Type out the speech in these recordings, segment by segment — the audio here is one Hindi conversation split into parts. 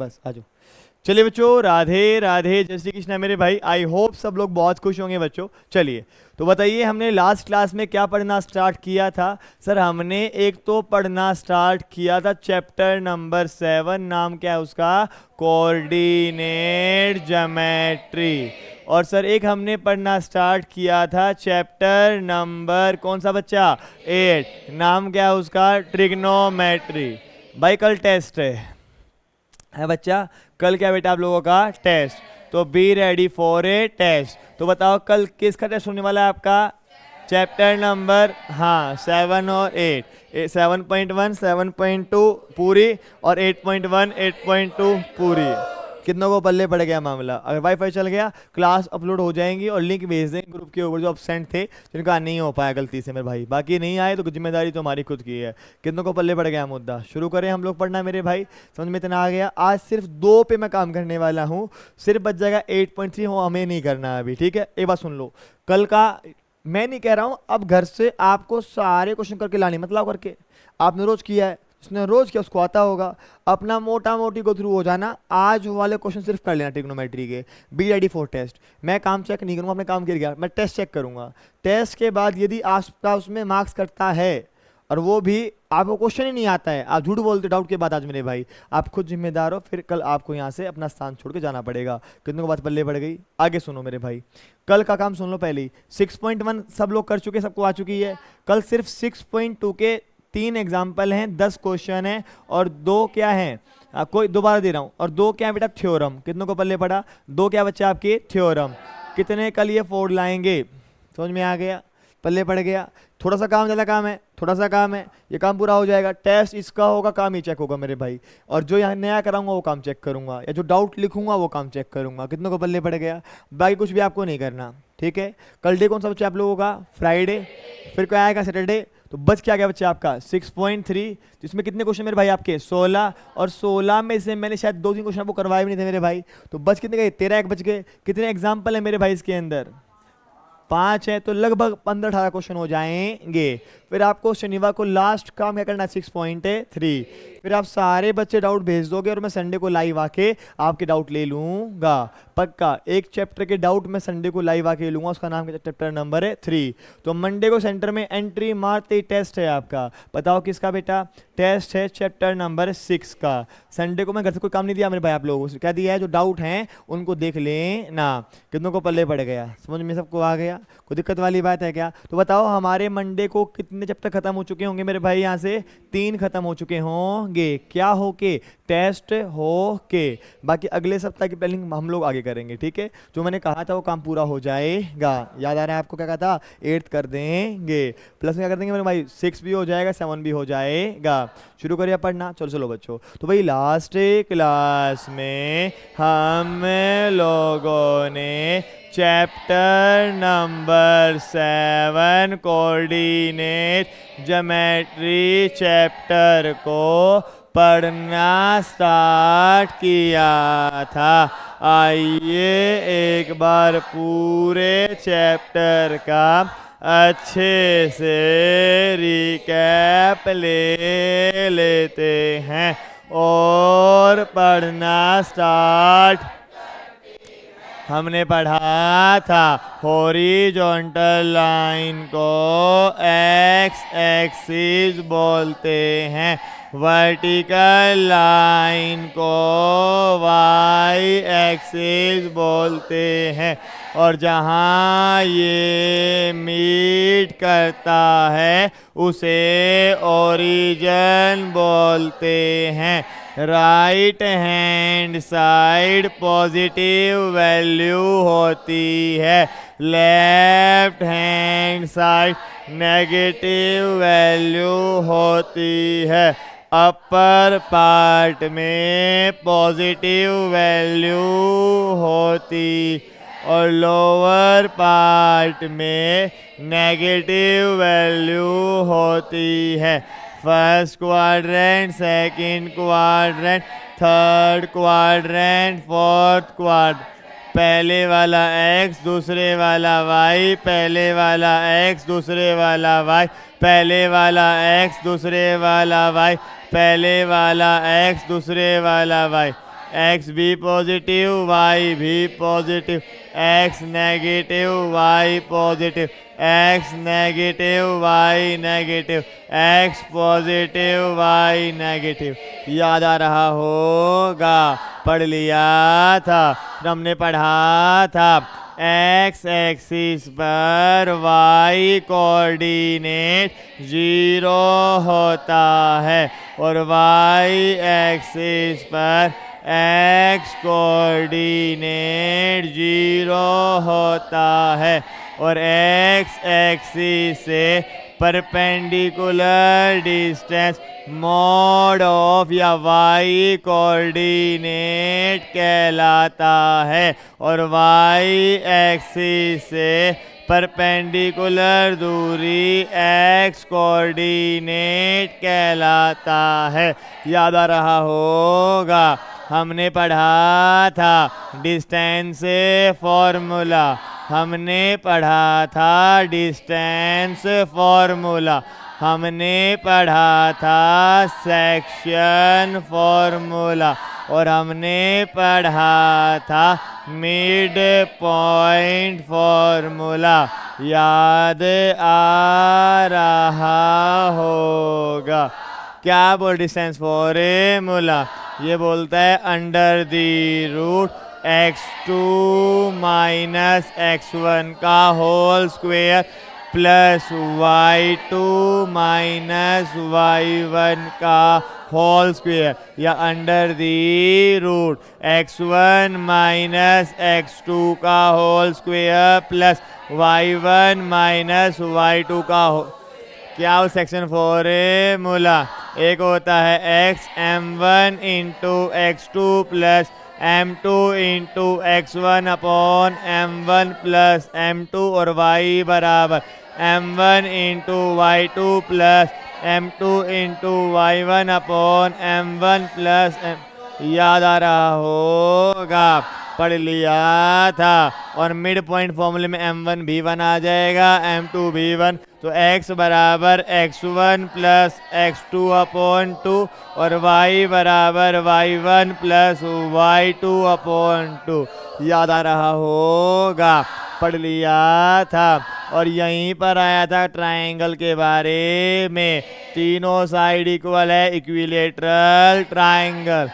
बस आ जाओ। चलिए बच्चों, राधे राधे, जय श्री कृष्णा मेरे भाई। आई होप सब लोग बहुत खुश होंगे बच्चों। चलिए तो बताइए, हमने लास्ट क्लास में क्या पढ़ना स्टार्ट किया था? सर हमने एक तो पढ़ना स्टार्ट किया था चैप्टर नंबर 7, नाम क्या है उसका? Coordinate geometry. और सर एक हमने पढ़ना स्टार्ट किया था चैप्टर नंबर कौन सा बच्चा? 8, नाम क्या है उसका? ट्रिग्नोमेट्री। भाई कल टेस्ट है बच्चा, कल क्या बेटा आप लोगों का टेस्ट, तो be ready for a test. तो बताओ कल किसका टेस्ट होने वाला है आपका? चैप्टर नंबर, हाँ 7 और 8, 7.1 7.2 पूरी और 8.1 8.2 पूरी। कितनों को पल्ले पड़ गया मामला? अगर वाईफाई चल गया क्लास अपलोड हो जाएंगी और लिंक भेज देंगे ग्रुप के ऊपर जो एब्सेंट थे, जिनका नहीं हो पाया गलती से मेरे भाई। बाकी नहीं आए तो जिम्मेदारी तो हमारी खुद की है। कितनों को पल्ले पड़ गया मुद्दा? शुरू करें हम लोग पढ़ना मेरे भाई, समझ में इतना आ गया? आज सिर्फ 2 पे मैं काम करने वाला हूँ, सिर्फ बच जाएगा 8.3 हो, हमें नहीं करना अभी, ठीक है? एक बात सुन लो, कल का मैं नहीं कह रहा हूँ, अब घर से आपको सारे क्वेश्चन करके लाने, मतलब करके आपने रोज किया है, उसने रोज किया उसको आता होगा, अपना मोटा मोटी गो थ्रू हो जाना। आज वाले क्वेश्चन सिर्फ कर लेना ट्रिग्नोमेट्री के, बी रेडी फॉर टेस्ट। मैं काम चेक नहीं करूंगा, अपने काम कर गया, मैं टेस्ट चेक करूंगा। टेस्ट के बाद यदि आपका उसमें मार्क्स करता है और वो भी आपको क्वेश्चन ही नहीं आता है, आप झूठ बोलते डाउट के बाद आज मेरे भाई, आप खुद जिम्मेदार हो, फिर कल आपको यहाँ से अपना स्थान छोड़ के जाना पड़ेगा। कितनों को बात पल्ले पड़ गई? आगे सुनो मेरे भाई, कल का काम सुन लो पहले ही। 6.1 सब लोग कर चुके, सबको आ चुकी है। कल सिर्फ 6.2 के 3 एग्जाम्पल हैं, 10 क्वेश्चन हैं और 2 क्या हैं? कोई दोबारा दे रहा हूँ, और 2 क्या है बेटा? थ्योरम। कितनों को पल्ले पड़ा? 2 क्या बच्चा आपके? थ्योरम। कितने कल ये 4 लाएंगे? समझ में आ गया? पल्ले पड़ गया? थोड़ा सा काम, ज़्यादा काम है? थोड़ा सा काम है, ये काम पूरा हो जाएगा, टेस्ट इसका होगा, काम ही चेक होगा मेरे भाई। और जो यहाँ नया कराऊंगा वो काम चेक करूंगा, या जो डाउट लिखूंगा वो काम चेक करूंगा। कितनों को पल्ले पड़ गया? बाकी कुछ भी आपको नहीं करना, ठीक है? कल डे कौन सा बच्चा आप लोगों का? फ्राइडे। फिर क्या आएगा? सैटरडे। तो बच क्या गया बच्चा आपका? 6.3। तो इसमें कितने क्वेश्चन मेरे भाई आपके? 16। और 16 में से मैंने शायद 2-3 क्वेश्चन आपको करवाए भी नहीं थे मेरे भाई, तो बच कितने गए? 13 एक बच गए। कितने एग्जाम्पल है मेरे भाई इसके अंदर? 5 है, तो लगभग 15-18 क्वेश्चन हो जाएंगे। फिर आपको शनिवार को लास्ट काम क्या करना है? 6.3। फिर आप सारे बच्चे डाउट भेज दोगे और मैं संडे को लाइव आके आपके डाउट ले लूंगा, पक्का। एक चैप्टर के डाउट मैं संडे को लाइव आके लूंगा, उसका नाम चैप्टर नंबर है 3। तो मंडे को सेंटर में एंट्री मारते ही टेस्ट है आपका। बताओ किसका बेटा? टेस्ट है चैप्टर नंबर 6 का। संडे को मैं घर से कोई काम नहीं दिया मेरे भाई आप लोगों को, क्या दिया है? जो डाउट हैं उनको देख लेना। कितनों को पल्ले पड़ गया? समझ में सबको आ गया? कोई दिक्कत वाली बात है क्या? तो बताओ हमारे मंडे को कितने चैप्टर खत्म हो चुके होंगे मेरे भाई? यहाँ से 3 खत्म हो चुके होंगे। क्या हो के? टेस्ट हो के। बाकी अगले सप्ताह की प्लानिंग हम लोग आगे करेंगे, ठीक है? जो मैंने कहा था वो काम पूरा हो जाएगा। याद आ रहा है आपको क्या कहा था? 8 कर देंगे, प्लस में क्या कर देंगे मेरे भाई? 6 भी हो जाएगा, 7 भी हो जाएगा। शुरू करिए पढ़ना, चलो चलो बच्चों। तो भाई लास्ट क्लास में हम लोगों ने chapter number 7 coordinate geometry chapter को पढ़ना स्टार्ट किया था। आइए एक बार पूरे चैप्टर का अच्छे से रिकैप ले लेते हैं और पढ़ना स्टार्ट। हमने पढ़ा था हॉरिजॉन्टल लाइन को एक्स एक्सिस बोलते हैं, वर्टिकल लाइन को वाई एक्सिस बोलते हैं, और जहाँ ये मीट करता है उसे ओरिजिन बोलते हैं। Right hand side positive value होती है, left hand side negative value होती है। अपर पार्ट में पॉजिटिव वैल्यू होती और लोअर पार्ट में नेगेटिव वैल्यू होती है। First quadrant, second quadrant, third quadrant, fourth quadrant. पहले वाला x, दूसरे वाला y, पहले वाला x, दूसरे वाला y, पहले वाला x, दूसरे वाला y, पहले वाला x, दूसरे वाला y। एक्स भी पॉजिटिव वाई भी positive, X negative Y positive, X negative Y negative, X positive Y negative. याद आ रहा होगा, पढ़ लिया था, हमने पढ़ा था एक्स एक्सिस पर वाई कोऑर्डिनेट 0 होता है और वाई एक्सिस पर एक्स कोऑर्डिनेट 0 होता है और एक्स एक्सिस से परपेंडिकुलर डिस्टेंस मॉड ऑफ या वाई कोऑर्डिनेट कहलाता है और वाई एक्सिस से परपेंडिकुलर दूरी एक्स कोऑर्डिनेट कहलाता है। याद आ रहा होगा, हमने पढ़ा था डिस्टेंस फॉर्मूला, हमने पढ़ा था डिस्टेंस फॉर्मूला, हमने पढ़ा था सेक्शन फॉर्मूला और हमने पढ़ा था मिड पॉइंट फॉर्मूला। याद आ रहा होगा। क्या बोल डिस्टेंस फॉर्मूला? ये बोलता है under the root x2 minus x1 का whole square plus y2 minus y1 का होल स्क्वायर या under the root x1 minus x2 का whole square plus y1 minus y2 का क्या हो सेक्शन फॉर्मूला? एक होता है x m1 into x2 plus m2 into x1 upon m1 plus m2 और y बराबर m1 into y2 plus m2 into y1 upon m1 plus याद आ रहा होगा, पढ़ लिया था। और मिड पॉइंट फॉर्मूले में m1 भी 1 आ जाएगा, m2 भी 1, तो x बराबर x1 प्लस x2 अपॉन 2 और y बराबर y1 प्लस y2 अपॉन 2। याद आ रहा होगा, पढ़ लिया था। और यहीं पर आया था ट्रायंगल के बारे में, तीनों साइड इक्वल है, इक्विलेटरल ट्रायंगल।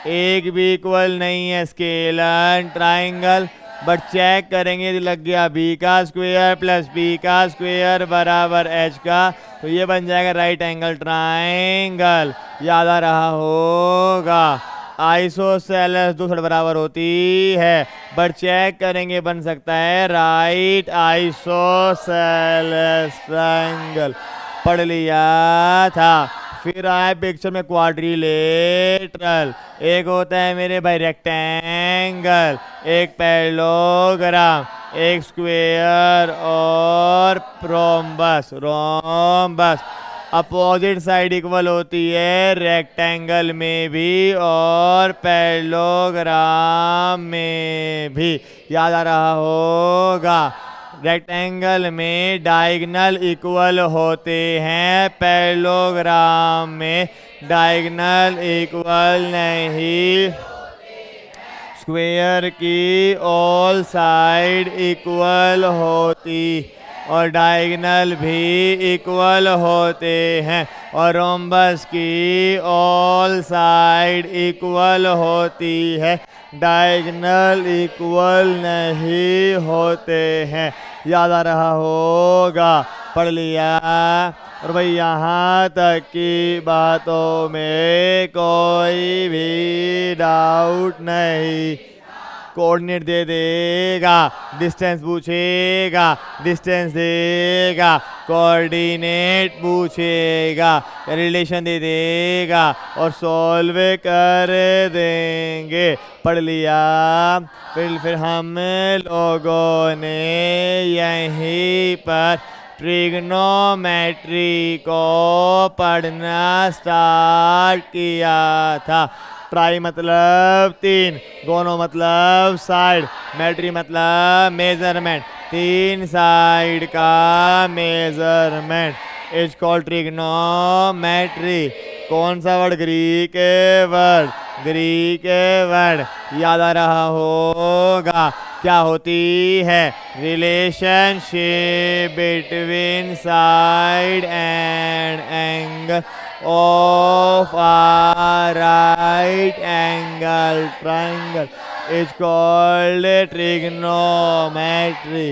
एक भी इक्वल नहीं है स्केलर ट्रायंगल, बट चेक करेंगे तो लग गया b का स्क्वायर प्लस b का स्क्वायर बराबर h का, तो ये बन जाएगा राइट एंगल ट्रायंगल। याद आ रहा होगा, आइसोसेलेस दो साइड बराबर होती है, बट चेक करेंगे बन सकता है राइट आइसोसेलेस ट्रायंगल। पढ़ लिया था। फिर आए पिक्चर में क्वाड्रिलेटरल, एक होता है मेरे भाई रेक्टेंगल, एक पैरेललोग्राम, एक स्क्वायर और rhombus. Rhombus opposite side equal होती है रेक्टेंगल में भी और पैरेललोग्राम में भी। याद आ रहा होगा, रेक्टेंगल में डायगोनल इक्वल होते हैं, पैरेललोग्राम में डायगोनल इक्वल नहीं। स्क्वायर की ऑल साइड इक्वल होती और डायगोनल भी इक्वल होते हैं और रोम्बस की ऑल साइड इक्वल होती है, डायगोनल इक्वल नहीं होते हैं। याद आ रहा होगा, पढ़ लिया। और भाई यहाँ तक की बातों में कोई भी डाउट नहीं। कोऑर्डिनेट दे देगा, डिस्टेंस पूछेगा, डिस्टेंस देगा, कोऑर्डिनेट पूछेगा, रिलेशन दे देगा और सॉल्व कर देंगे। पढ़ लिया। फिर हम लोगों ने यहीं पर ट्रिग्नोमेट्री को पढ़ना स्टार्ट किया था। ट्राई मतलब 3, दोनों मतलब साइड, मेट्री मतलब मेजरमेंट, 3 साइड का मेजरमेंट। Is called trigonometry. कौन सा word? Greek word, Greek word, याद आ रहा होगा। क्या होती है? Relationship between side and angle of a right angle triangle is called trigonometry।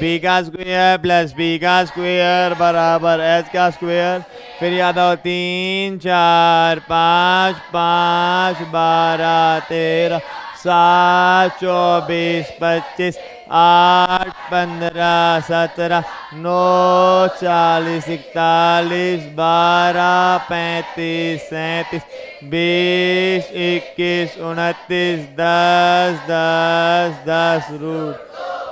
b का स्क्वायर प्लस b का स्क्वायर बराबर h का स्क्वायर। फिर याद आओ 3 4 5 5 12 13 7 24 25 8 15 17 9 40 41 12 35 37 20 21 29 10 10 10 रूट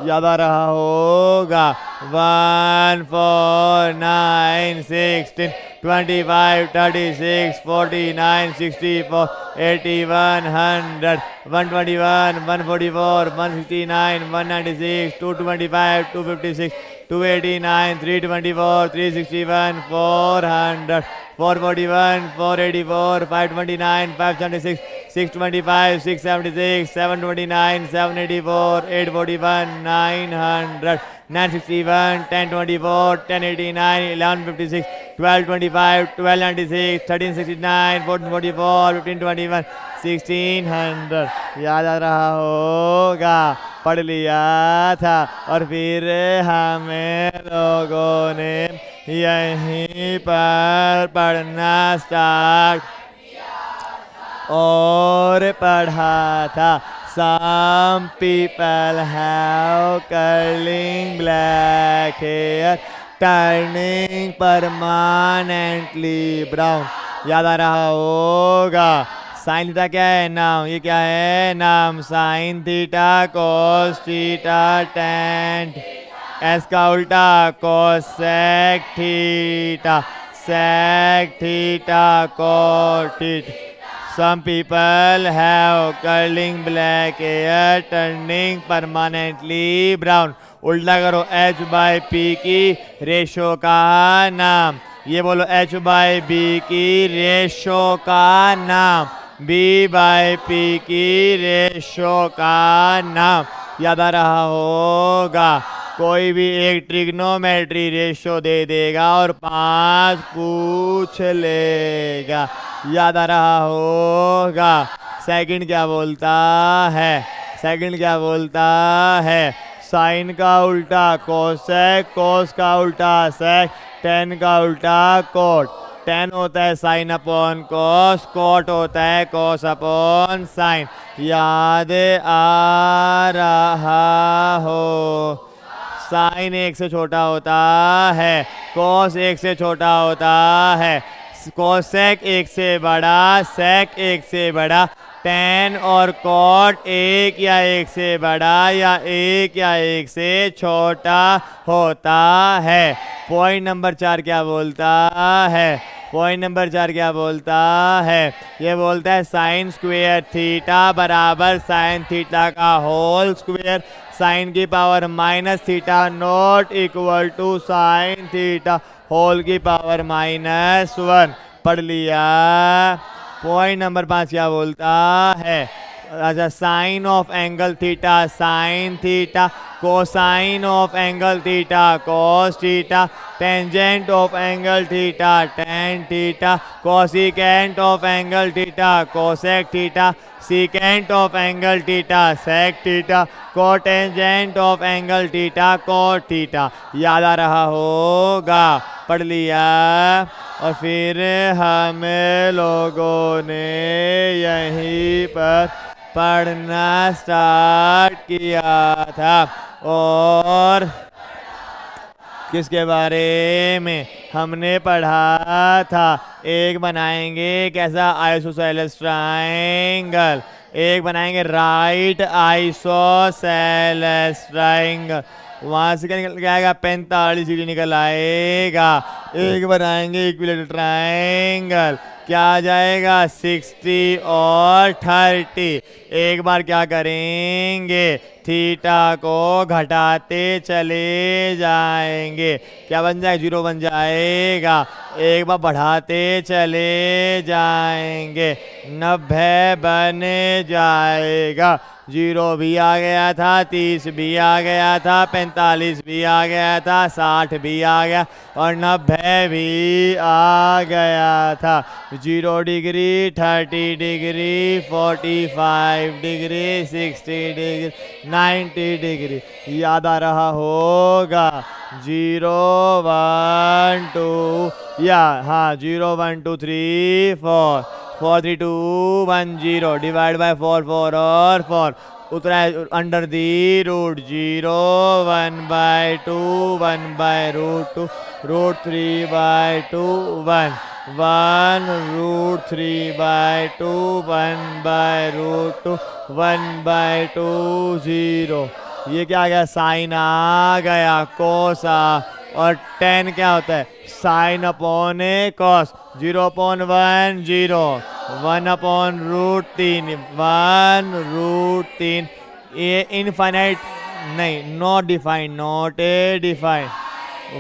याद आ रहा होगा। 1 4 9 16 25 36 49 64 81 100 121 144 159 196 225 256 289 324 361 400 441 484 529 576 625 676 729 784 841 900 961 1024 1089 1156 1225 1296 1369 1444 1521 1600 याद आ रहा होगा, पढ़ लिया था। और फिर हमें लोगों ने यहीं पर पढ़ना स्टार्ट और पढ़ा था। Some people have curling black hair turning permanently brown। याद आ रहा होगा। साइन थीटा क्या है? नाम। ये क्या है? नाम। Sine theta cos theta tan. S का उल्टा cosec theta, sec theta cot theta. Some people have curling black hair turning permanently brown। उल्टा करो, h बाई पी की रेशो का नाम। ये बोलो h बाई बी की रेशो का नाम, b बाई पी की रेशो का नाम। याद आ रहा होगा। कोई भी एक ट्रिग्नोमेट्री रेशो दे देगा और 5 पूछ लेगा। याद आ रहा होगा। सेकंड क्या बोलता है? सेकंड क्या बोलता है? साइन का उल्टा कोसेक, कोस का उल्टा सेक, टेन का उल्टा कोट। टेन होता है साइन अपॉन कोस, कोट होता है कोस अपॉन साइन। याद आ रहा हो। साइन 1 से छोटा होता है, कोस 1 से छोटा होता है, कोसेक 1 से बड़ा, सेक 1 से बड़ा, टेन और कॉट 1 या 1 से बड़ा या 1 या 1 से छोटा होता है। पॉइंट नंबर 4 क्या बोलता है? पॉइंट नंबर 4 क्या बोलता है? ये बोलता है साइन स्क्वायर थीटा बराबर साइन थीटा का होल स्क्वायर, साइन की power minus theta not equal to sine theta whole की पावर -1। पढ़ लिया। पॉइंट नंबर 5 क्या बोलता है? अच्छा, sine of angle theta sine theta, cosine of angle theta cos theta, tangent of angle theta tan theta, cosecant of angle theta cosec theta, secant of angle theta sec theta, cotangent of angle theta cot theta. याद आ रहा होगा। पढ़ लिया। और फिर हम लोगों ने यहीं पर पढ़ना स्टार्ट किया था। और किसके बारे में हमने पढ़ा था? एक बनाएंगे कैसा? Isosceles triangle. एक बनाएंगे राइट आइसोसेलेस ट्रायंगल। वहां से क्या निकल के आएगा? 45 डिग्री निकल आएगा। एक बनाएंगे इक्विलेटरल ट्रायंगल। क्या आ जाएगा 60 और 30। एक बार क्या करेंगे, थीटा को घटाते चले जाएंगे, क्या बन जाए 0 बन जाएगा। एक बार बढ़ाते चले जाएंगे 90 बन जाएगा। 0 भी आ गया था, 30 भी आ गया था, 45 भी आ गया था, 60 भी आ गया और 90 भी आ गया था। 0 degree, 30 degree, 45 degree, 60 degree, 90 degree. याद आ रहा होगा 0 1 2 या हाँ 0 1 2 3 4 4 3 2 1 0 डिवाइड बाय 4 4 और 4 उतरा है under the root 0 1 by 2 1 by root 2 root 3 by 2 1 1 root 3 by 2 1 by root 2 1 by 2 0। ये क्या आ गया, साइन आ गया, कोस और 10 क्या होता है, sine upon a cos. 0 upon 1 0 1 upon root 3 1 root 3। ये इनफाइनाइट नहीं, not defined, not a defined.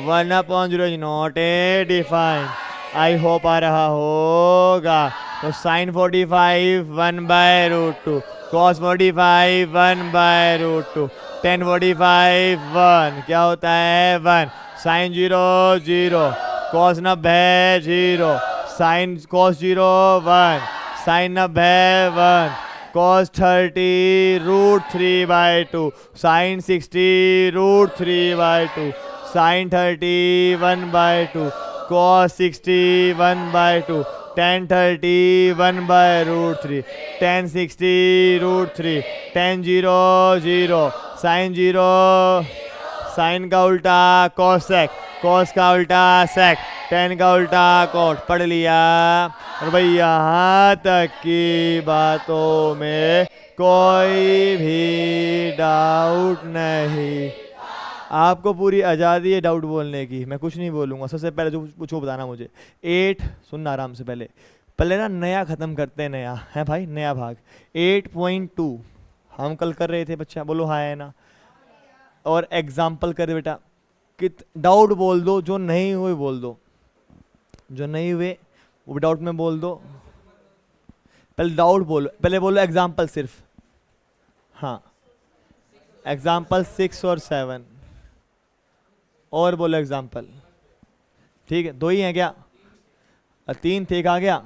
1 upon 0 is not a defined. I hope आ रहा होगा। तो sine 45 1 by root 2, cos 45 1 by root 2, 10 45 1 क्या होता है 1, sine 0 0, cos 90 0, sine cos 0 1, sign 90 1, cos 30 root 3 by 2, sine 60 root 3 by 2, sine 30 1 by 2, cos 60 1 by 2, tan 30 1 by root 3, tan 60 root 3, tan 0 0, sine 0, sine का उल्टा कॉसेक, कॉस का उल्टा सेक, tan का उल्टा कॉट। पढ़ लिया। और भाई यहाँ तक की बातों में कोई भी डाउट नहीं। आपको पूरी आज़ादी है डाउट बोलने की, मैं कुछ नहीं बोलूँगा। सबसे पहले जो कुछ बताना मुझे 8 सुनना आराम से, पहले पहले ना नया ख़त्म करते हैं, नया है भाई, नया भाग 8.2 हम कल कर रहे थे, बच्चा बोलो हाँ है ना। और एग्जाम्पल कर बेटा, कित डाउट बोल दो, जो नहीं हुए बोल दो, जो नहीं हुए वो डाउट में बोल दो। पहले डाउट बोलो, पहले बोलो एग्जाम्पल सिर्फ, हाँ एग्जाम्पल 6 और 7 और बोलो एग्जाम्पल, ठीक है। 2 ही हैं क्या, 3 थे, आ गया,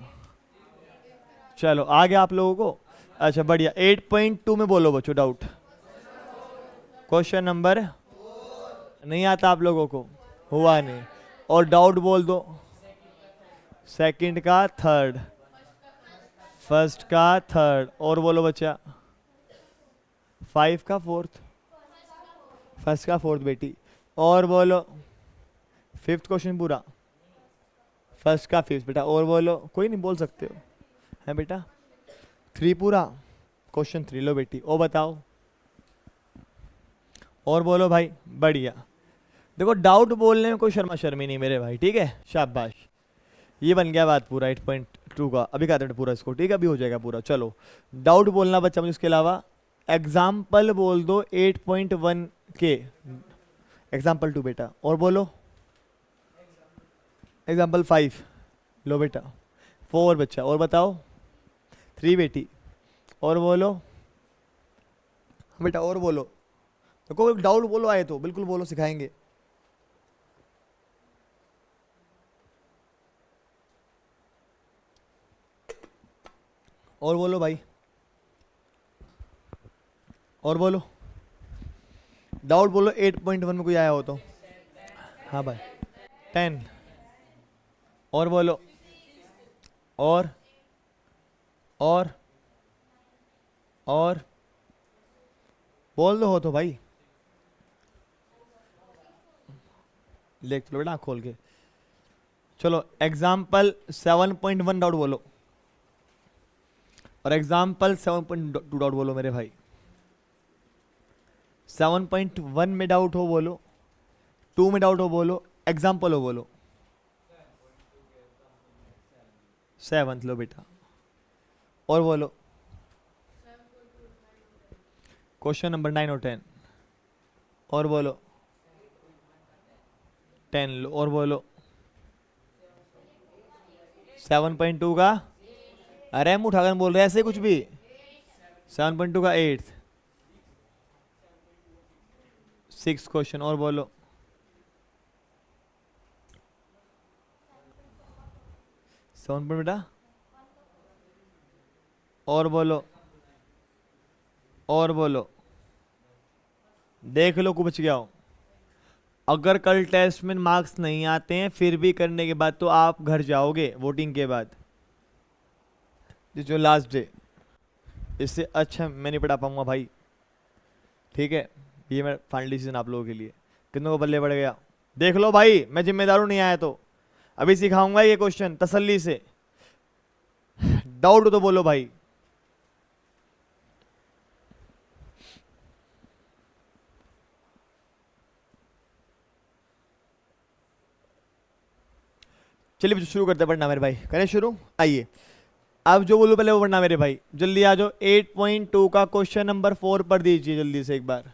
चलो आ गया आप लोगों को। अच्छा बढ़िया। 8.2 में बोलो बच्चों डाउट, क्वेश्चन नंबर नहीं आता आप लोगों को, हुआ नहीं। और डाउट बोल दो, सेकंड का थर्ड, फर्स्ट का थर्ड, और बोलो बच्चा 5 का फोर्थ, फर्स्ट का फोर्थ बेटी, और बोलो 5th क्वेश्चन पूरा, फर्स्ट का 5th बेटा, और बोलो, कोई नहीं बोल सकते हो है बेटा। 3 पूरा, क्वेश्चन 3 लो बेटी, और बताओ, और बोलो भाई, बढ़िया। देखो डाउट बोलने में कोई शर्मा शर्मी नहीं मेरे भाई, ठीक है, शाबाश। ये बन गया बात पूरा 8.2 का, अभी कहते हैं पूरा इसको, ठीक है, अभी हो जाएगा पूरा। चलो डाउट बोलना बच्चा मुझे, इसके अलावा एग्जाम्पल बोल दो 8.1 के, एग्जाम्पल 2 बेटा, और बोलो एग्जाम्पल 5 लो बेटा, 4 बच्चा, और बताओ 3 बेटी, और बोलो बेटा, और बोलो। तो कोई डाउट बोलो आए तो बिल्कुल बोलो, सिखाएंगे। और बोलो भाई, और बोलो डाउट बोलो 8.1 में कोई आया हो तो, हाँ भाई 10, और बोलो, और बोल दो हो तो भाई, देख लो बेटा आँख खोल के। चलो एग्जाम्पल 7.1 डाउट बोलो, और एग्जाम्पल 7.2 डाउट बोलो मेरे भाई। 7.1 में डाउट हो बोलो, 2 में डाउट हो बोलो, एग्जाम्पल हो बोलो। 7th लो बेटा, और बोलो क्वेश्चन नंबर 9 और 10, और बोलो 10 लो, और बोलो 7.2 का, अरे हम उठाकर बोल रहे हैं ऐसे कुछ भी, 7.2 का 8th, 6th क्वेश्चन, और बोलो 7 बेटा, और बोलो, और बोलो, देख लो कुछ बच गया हो। अगर कल टेस्ट में मार्क्स नहीं आते हैं फिर भी करने के बाद तो आप घर जाओगे वोटिंग के बाद, जो लास्ट डे, इससे अच्छा मैं नहीं पढ़ा पाऊंगा भाई, ठीक है। ये मेरा फाइनल डिसीजन आप लोगों के लिए, कितनों को बल्ले पड़ गया देख लो भाई, मैं जिम्मेदार हूं, नहीं आया तो अभी सिखाऊंगा ये क्वेश्चन तसल्ली से, डाउट हो तो बोलो भाई। चलिए शुरू करते हैं पढ़ना मेरे भाई, करें शुरू, आइए। अब जो बोलूं पहले वो पढ़ना मेरे भाई, जल्दी आ जाओ। 8.2 का क्वेश्चन नंबर 4 पढ़ दीजिए जल्दी से एक बार,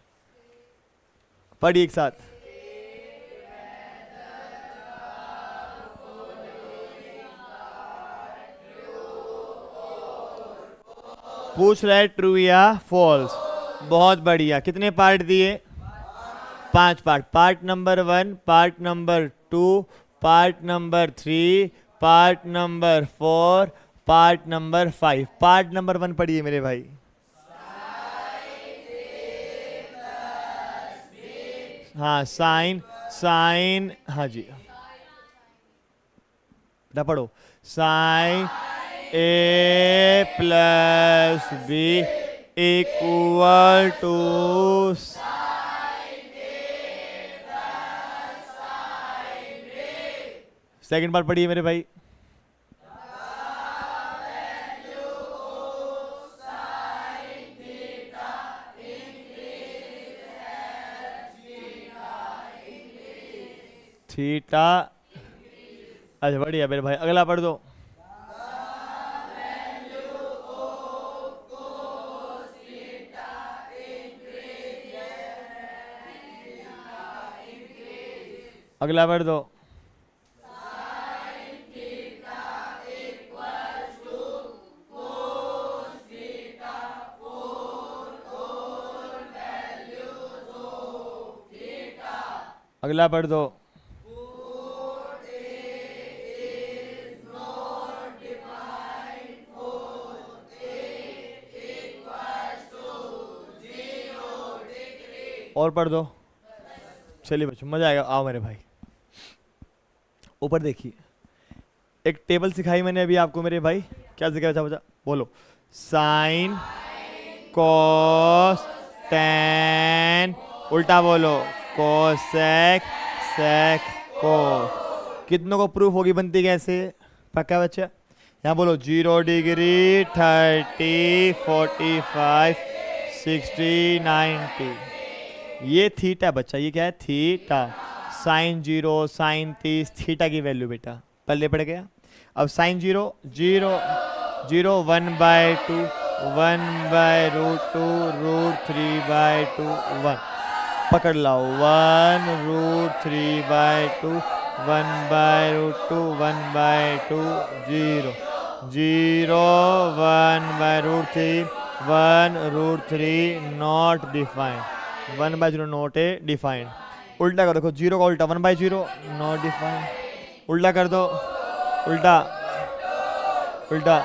पढ़िए एक साथ। पूछ रहा है ट्रू या फॉल्स, बहुत बढ़िया। कितने पार्ट दिए? 5 part. Part number 1, part number 2, part number 3, part number 4, part number 5। Part number 1 पढ़िए मेरे भाई। हाँ साइन, साइन, हाँ जी बेटा पढ़ो, sine A plus B equal to, second part पढ़िए मेरे भाई। थीटा, अच्छा बढ़िया मेरे भाई, अगला पढ़ दो। अगला पढ़ दो। अगला पढ़ दो। और पढ़ दो। चलिए बच्चों मजा आएगा, आओ मेरे भाई। ऊपर देखिए, एक टेबल सिखाई मैंने अभी आपको मेरे भाई, क्या सिखाया था बच्चा, बोलो। साइन, कॉस, टेन, उल्टा बोलो, कोसेक, सेक, कोस। कितनों को प्रूफ होगी बनती कैसे, पक्का बच्चा? यहाँ बोलो 0 डिग्री, 30, 45, 60, 90। ये थीटा बच्चा, ये क्या है? थीटा। साइन 0, साइन 30, थीटा की वैल्यू बेटा पल्ले पड़ गया। अब साइन 0, 0, 0, 1/2, 1/√2, √3/2, 1 पकड़ लाओ, 1√3/2, 1/√2, 1/2, 0, 0, 1/√3, 1√3 not defined, 1/0 not a defined. उल्टा कर देखो, 0 का उल्टा 1/0 नॉट डिफाइंड, उल्टा कर दो, उल्टा उल्टा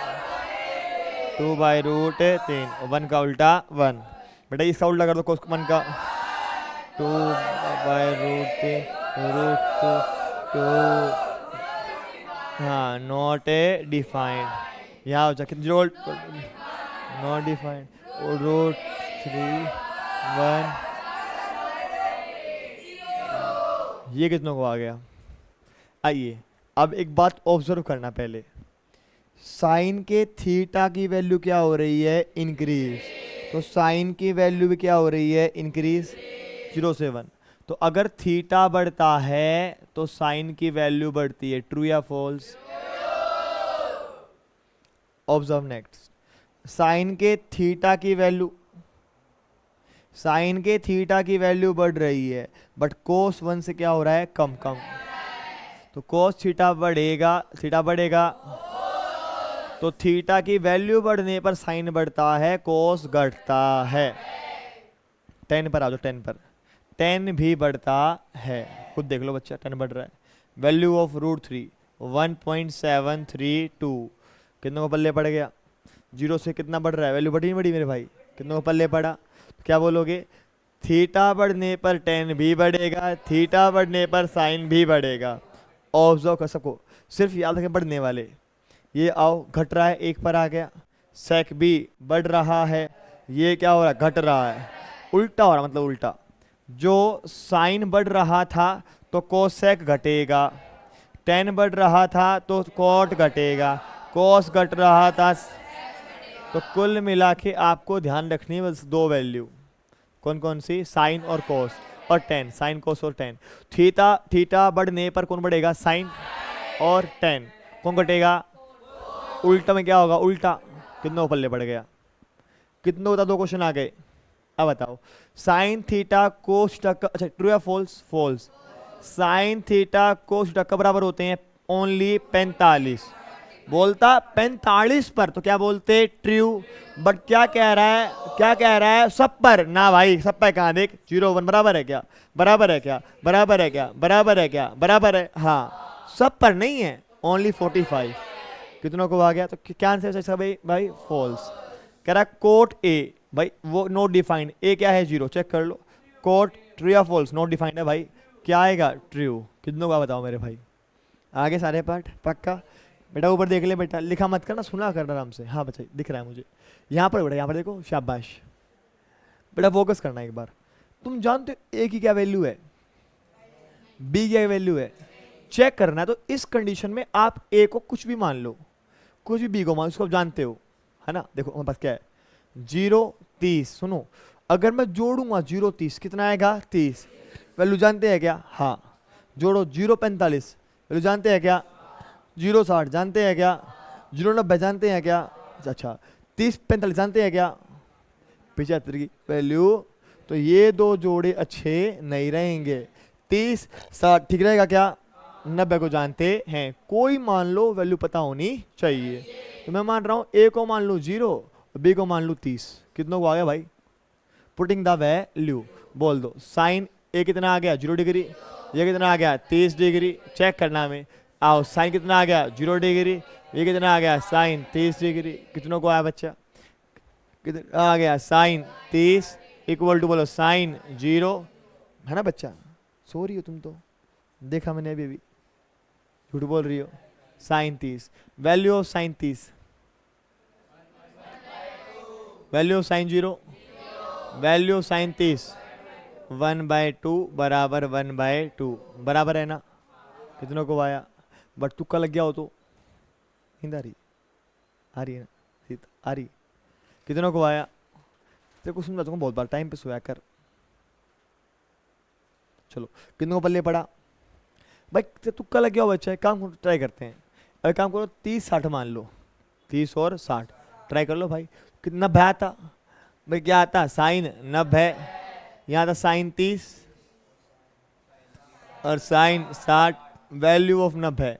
2/√3, 1 का उल्टा 1 बेटा, इसका उल्टा कर दो 1 का 2/√3, √2, 2, हाँ नॉट ए डिफाइंड। यहाँ हो जाए नॉट डिफाइंड, √3, 1, ये कितनों को आ गया? आइए अब एक बात ऑब्जर्व करना पहले, साइन के थीटा की वैल्यू क्या हो रही है? इंक्रीज। तो साइन की वैल्यू भी क्या हो रही है? इंक्रीज, 0 से 1। तो अगर थीटा बढ़ता है तो साइन की वैल्यू बढ़ती है, ट्रू या फॉल्स? ऑब्जर्व नेक्स्ट, साइन के थीटा की वैल्यू, साइन के थीटा की वैल्यू बढ़ रही है, बट कोस 1 से क्या हो रहा है, कम कम। तो कोस थीटा बढ़ेगा, थीटा बढ़ेगा, तो थीटा की वैल्यू बढ़ने पर साइन बढ़ता है, कोस घटता है। 10 पर आ जाओ, 10 पर, 10 भी बढ़ता है, खुद देख लो बच्चा, 10 बढ़ रहा है। वैल्यू ऑफ √3 1.732, कितनों को पल्ले पड़ गया, 0 से कितना बढ़ रहा है, वैल्यू बढ़ी नहीं बढ़ी मेरे भाई, कितनों को पल्ले पड़ा, तो क्या बोलोगे, थीटा बढ़ने पर 10 भी बढ़ेगा, थीटा बढ़ने पर साइन भी बढ़ेगा। ऑब्जर्व कर सबको, सिर्फ याद रखें बढ़ने वाले। ये आओ घट रहा है, 1 पर आ गया, सेक भी बढ़ रहा है, ये क्या हो रहा है, घट रहा है, उल्टा हो रहा, मतलब उल्टा, जो साइन बढ़ रहा था तो कोसेक घटेगा, 10 बढ़ रहा था तो कॉट घटेगा, कोस घट रहा था। तो कुल मिला के आपको ध्यान रखनी है बस 2 वैल्यू, कौन कौन सी, साइन और कोस, और 10, साइन कोस और 10। थीटा, थीटा बढ़ने पर कौन बढ़ेगा, साइन, और 10 कौन घटेगा, उल्टा में क्या होगा, उल्टा, कितनों पल्ले पड़ गया, कितनों बता, 2 क्वेश्चन आ गए। अब बताओ, साइन थीटा कोस थीटा, अच्छा ट्रू या false, false, sine theta cos theta कब बराबर होते हैं, ओनली 45, बोलता 45 पर, तो क्या बोलते, ट्रू। बट क्या कह रहा है, क्या कह रहा है, सब पर ना भाई, सब पर कहाँ, देख 0 1 बराबर है क्या, बराबर है क्या, बराबर है क्या, बराबर है क्या, बराबर है, हाँ सब पर नहीं है, ओनली 45, कितनों को आ गया, तो क्या आंसर है भाई, भाई फॉल्स। कह रहा कोट ए, भाई वो नॉट डिफाइंड, ए क्या है 0, चेक कर लो, कोट ट्रू या फॉल्स, नॉट डिफाइंड है भाई, क्या आएगा, ट्रू। कितनों का बताओ मेरे भाई, आगे सारे पार्ट पक्का, बेटा ऊपर देख ले बेटा, लिखा मत करना, सुना करना आराम से, हाँ बच्चा दिख रहा है मुझे, यहाँ पर बेटा, यहाँ पर देखो, शाबाश बेटा, फोकस करना एक बार। तुम जानते हो ए की क्या वैल्यू है, बी की क्या वैल्यू है, चेक करना है। तो इस कंडीशन में आप ए को कुछ भी मान लो, कुछ भी बी को मान, उसको आप जानते हो, है ना। देखो हमारे पास क्या है, 0 30, सुनो अगर मैं जोड़ूंगा 0 30 कितना आएगा, 30, वैल्यू जानते हैं क्या, हाँ जोड़ो, 0 45 वैल्यू जानते हैं क्या, 0 60 जानते हैं क्या, 0 90 जानते हैं क्या, अच्छा 30 45 जानते हैं क्या, 75 की वैल्यू। तो ये 2 जोड़े अच्छे नहीं रहेंगे, 30 60 ठीक रहेगा क्या, 90 को जानते हैं, कोई मान लो वैल्यू पता होनी चाहिए। तो मैं मान रहा हूँ ए को मान लो 0, बी को मान लो 30, कितनों को आ गया भाई, पुटिंग द वैल्यू, बोल दो, साइन ए कितना आ गया 0 डिग्री, ये कितना आ गया 30 डिग्री, चेक करना में, आओ साइन कितना आ गया 0 डिग्री, ये कितना आ गया साइन 30 डिग्री, कितनों को आया बच्चा, कितना आ गया साइन 30 इक्वल टू, बोलो साइन 0, है ना बच्चा, सो रही हो तुम तो, देखा मैंने अभी भी, झूठ बोल रही हो, sine 30, value of sine 30, value of sine 0, value of sine 30 1/2 बराबर 1/2, बराबर है ना, कितनों को आया, बट तुक्का लग गया हो तो, नींद आ रही है ना, आ रही, कितनों को आया, तेरे को समझा दूंगा बहुत बार, टाइम पे सोया कर। चलो कितनों को पल्ले पड़ा भाई, तुक्का लग गया हो बच्चा, एक काम ट्राई करते हैं, अगर काम करो 30 60 मान लो, 30 और 60 ट्राई कर लो भाई, कितना 90 आता भाई, क्या आता साइन 90, यहाँ था साइन 30 और साइन 60, वैल्यू ऑफ 90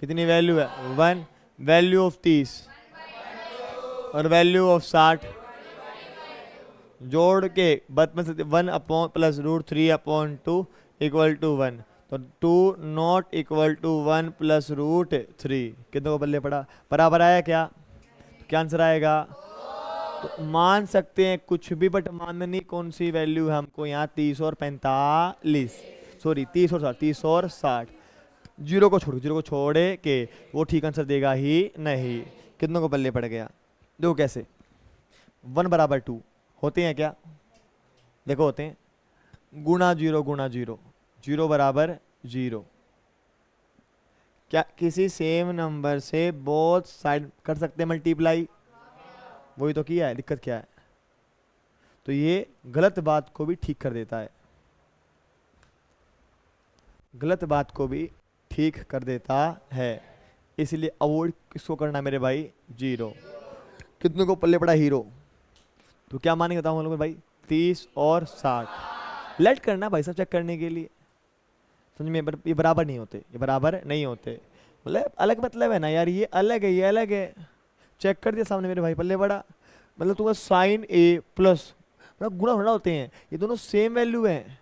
कितनी वैल्यू है 1, वैल्यू ऑफ 30 और वैल्यू ऑफ 60 जोड़ के 1 अपॉन प्लस √3/2 इक्वल टू 1, तो 2 नॉट इक्वल टू 1 प्लस √3, कितने को बल्ले पड़ा, बराबर आया क्या, तो क्या आंसर आएगा, तो मान सकते हैं कुछ भी, बट माननी कौन सी वैल्यू है हमको यहाँ, 30 और 45, सॉरी 30 और 60, 30 और 60, 0 को छोड़े के वो ठीक आंसर देगा ही नहीं, कितनों को बल्ले पड़ गया, देखो कैसे, 1 बराबर 2 होते हैं क्या, देखो होते हैं, गुणा 0 0 बराबर 0, क्या किसी सेम नंबर से बोथ साइड कर सकते हैं मल्टीप्लाई, वही तो किया है, दिक्कत क्या है, तो ये गलत बात को भी ठीक कर देता है, गलत बात को भी ठीक कर देता है, इसलिए अवॉइड किसको करना मेरे भाई, 0। कितने को पल्ले पड़ा हीरो, तो क्या मानेंगे बताओ हम लोग भाई, 30 और 60 लेट करना भाई सब चेक करने के लिए, समझ में, ये बराबर नहीं होते, ये बराबर नहीं होते, मतलब अलग मतलब है ना यार, ये अलग है ये अलग है, चेक कर दिया सामने मेरे भाई पल्ले पड़ा, मतलब तुम्हारा साइन ए प्लस, मतलब गुणा होना होते हैं, ये दोनों सेम वैल्यू है,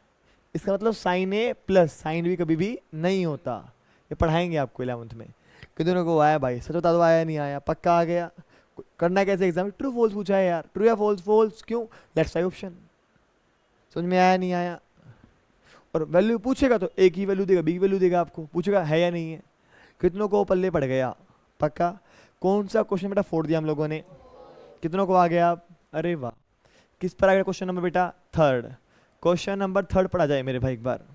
इसका मतलब sign A plus sine B कभी भी नहीं होता, ये पढ़ाएंगे आपको 11th में। कितनों को आया भाई, सच बता दो, आया नहीं आया, पक्का आ गया। करना कैसे एग्जाम, ट्रू फॉल्स पूछा है यार, ट्रू या फॉल्स, फॉल्स क्यों, लेट्स ट्राई ऑप्शन, समझ में आया नहीं आया। और वैल्यू पूछेगा तो एक ही वैल्यू देगा, बी की वैल्यू देगा आपको, पूछेगा है या नहीं है। कितनों को पल्ले पड़ गया, पक्का। कौन सा क्वेश्चन बेटा फोड़ दिया हम लोगों ने, कितनों को आ गया आप, अरे वाह। किस पर आ गया क्वेश्चन नंबर बेटा, थर्ड, क्वेश्चन नंबर थर्ड पढ़ा जाए मेरे भाई एक बार।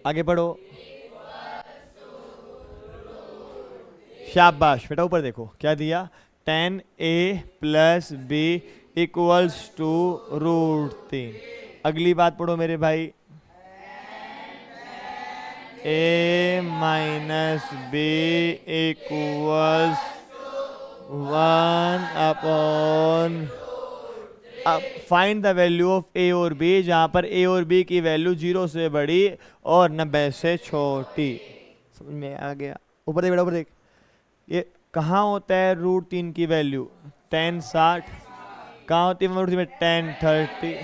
आगे पढ़ो, शाबाश बेटा, ऊपर देखो क्या दिया, 10a plus B equals to √3। अगली बात पढ़ो मेरे भाई, a minus B equals 1 upon, अब find the value of A और बी, जहां पर ए और बी की वैल्यू 0 से बड़ी और 90 से छोटी, समझ में आ गया। ऊपर देख बेटा, ऊपर देख, ये कहाँ होता है √3 की वैल्यू, 10 60, कहाँ होती है √3 में, 10 30,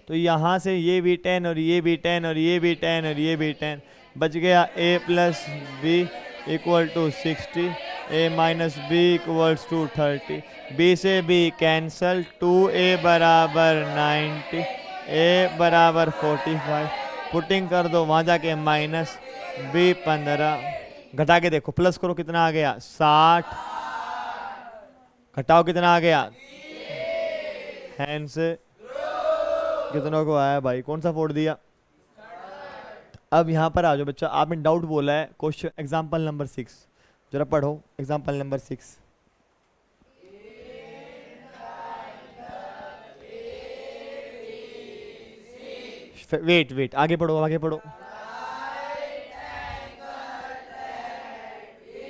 तो यहाँ से ये भी 10 और ये भी 10 और ये भी 10 और ये भी 10, बच गया a plus B equal to 60, a minus B equals to 30, b से b कैंसल, 2a बराबर 90, a बराबर 45, पुटिंग कर दो वहाँ जाके माइनस, b 15, घटा के देखो, प्लस करो कितना आ गया 60, घटाओ कितना आ गया, हैंड से कितनों को आया भाई, कौन सा फोड़ दिया। अब यहाँ पर आ जाओ बच्चा, आपने डाउट बोला है, क्वेश्चन एग्जाम्पल नंबर 6, जरा पढ़ो एग्जाम्पल नंबर 6। वेट वेट, आगे पढ़ो आगे पढ़ो,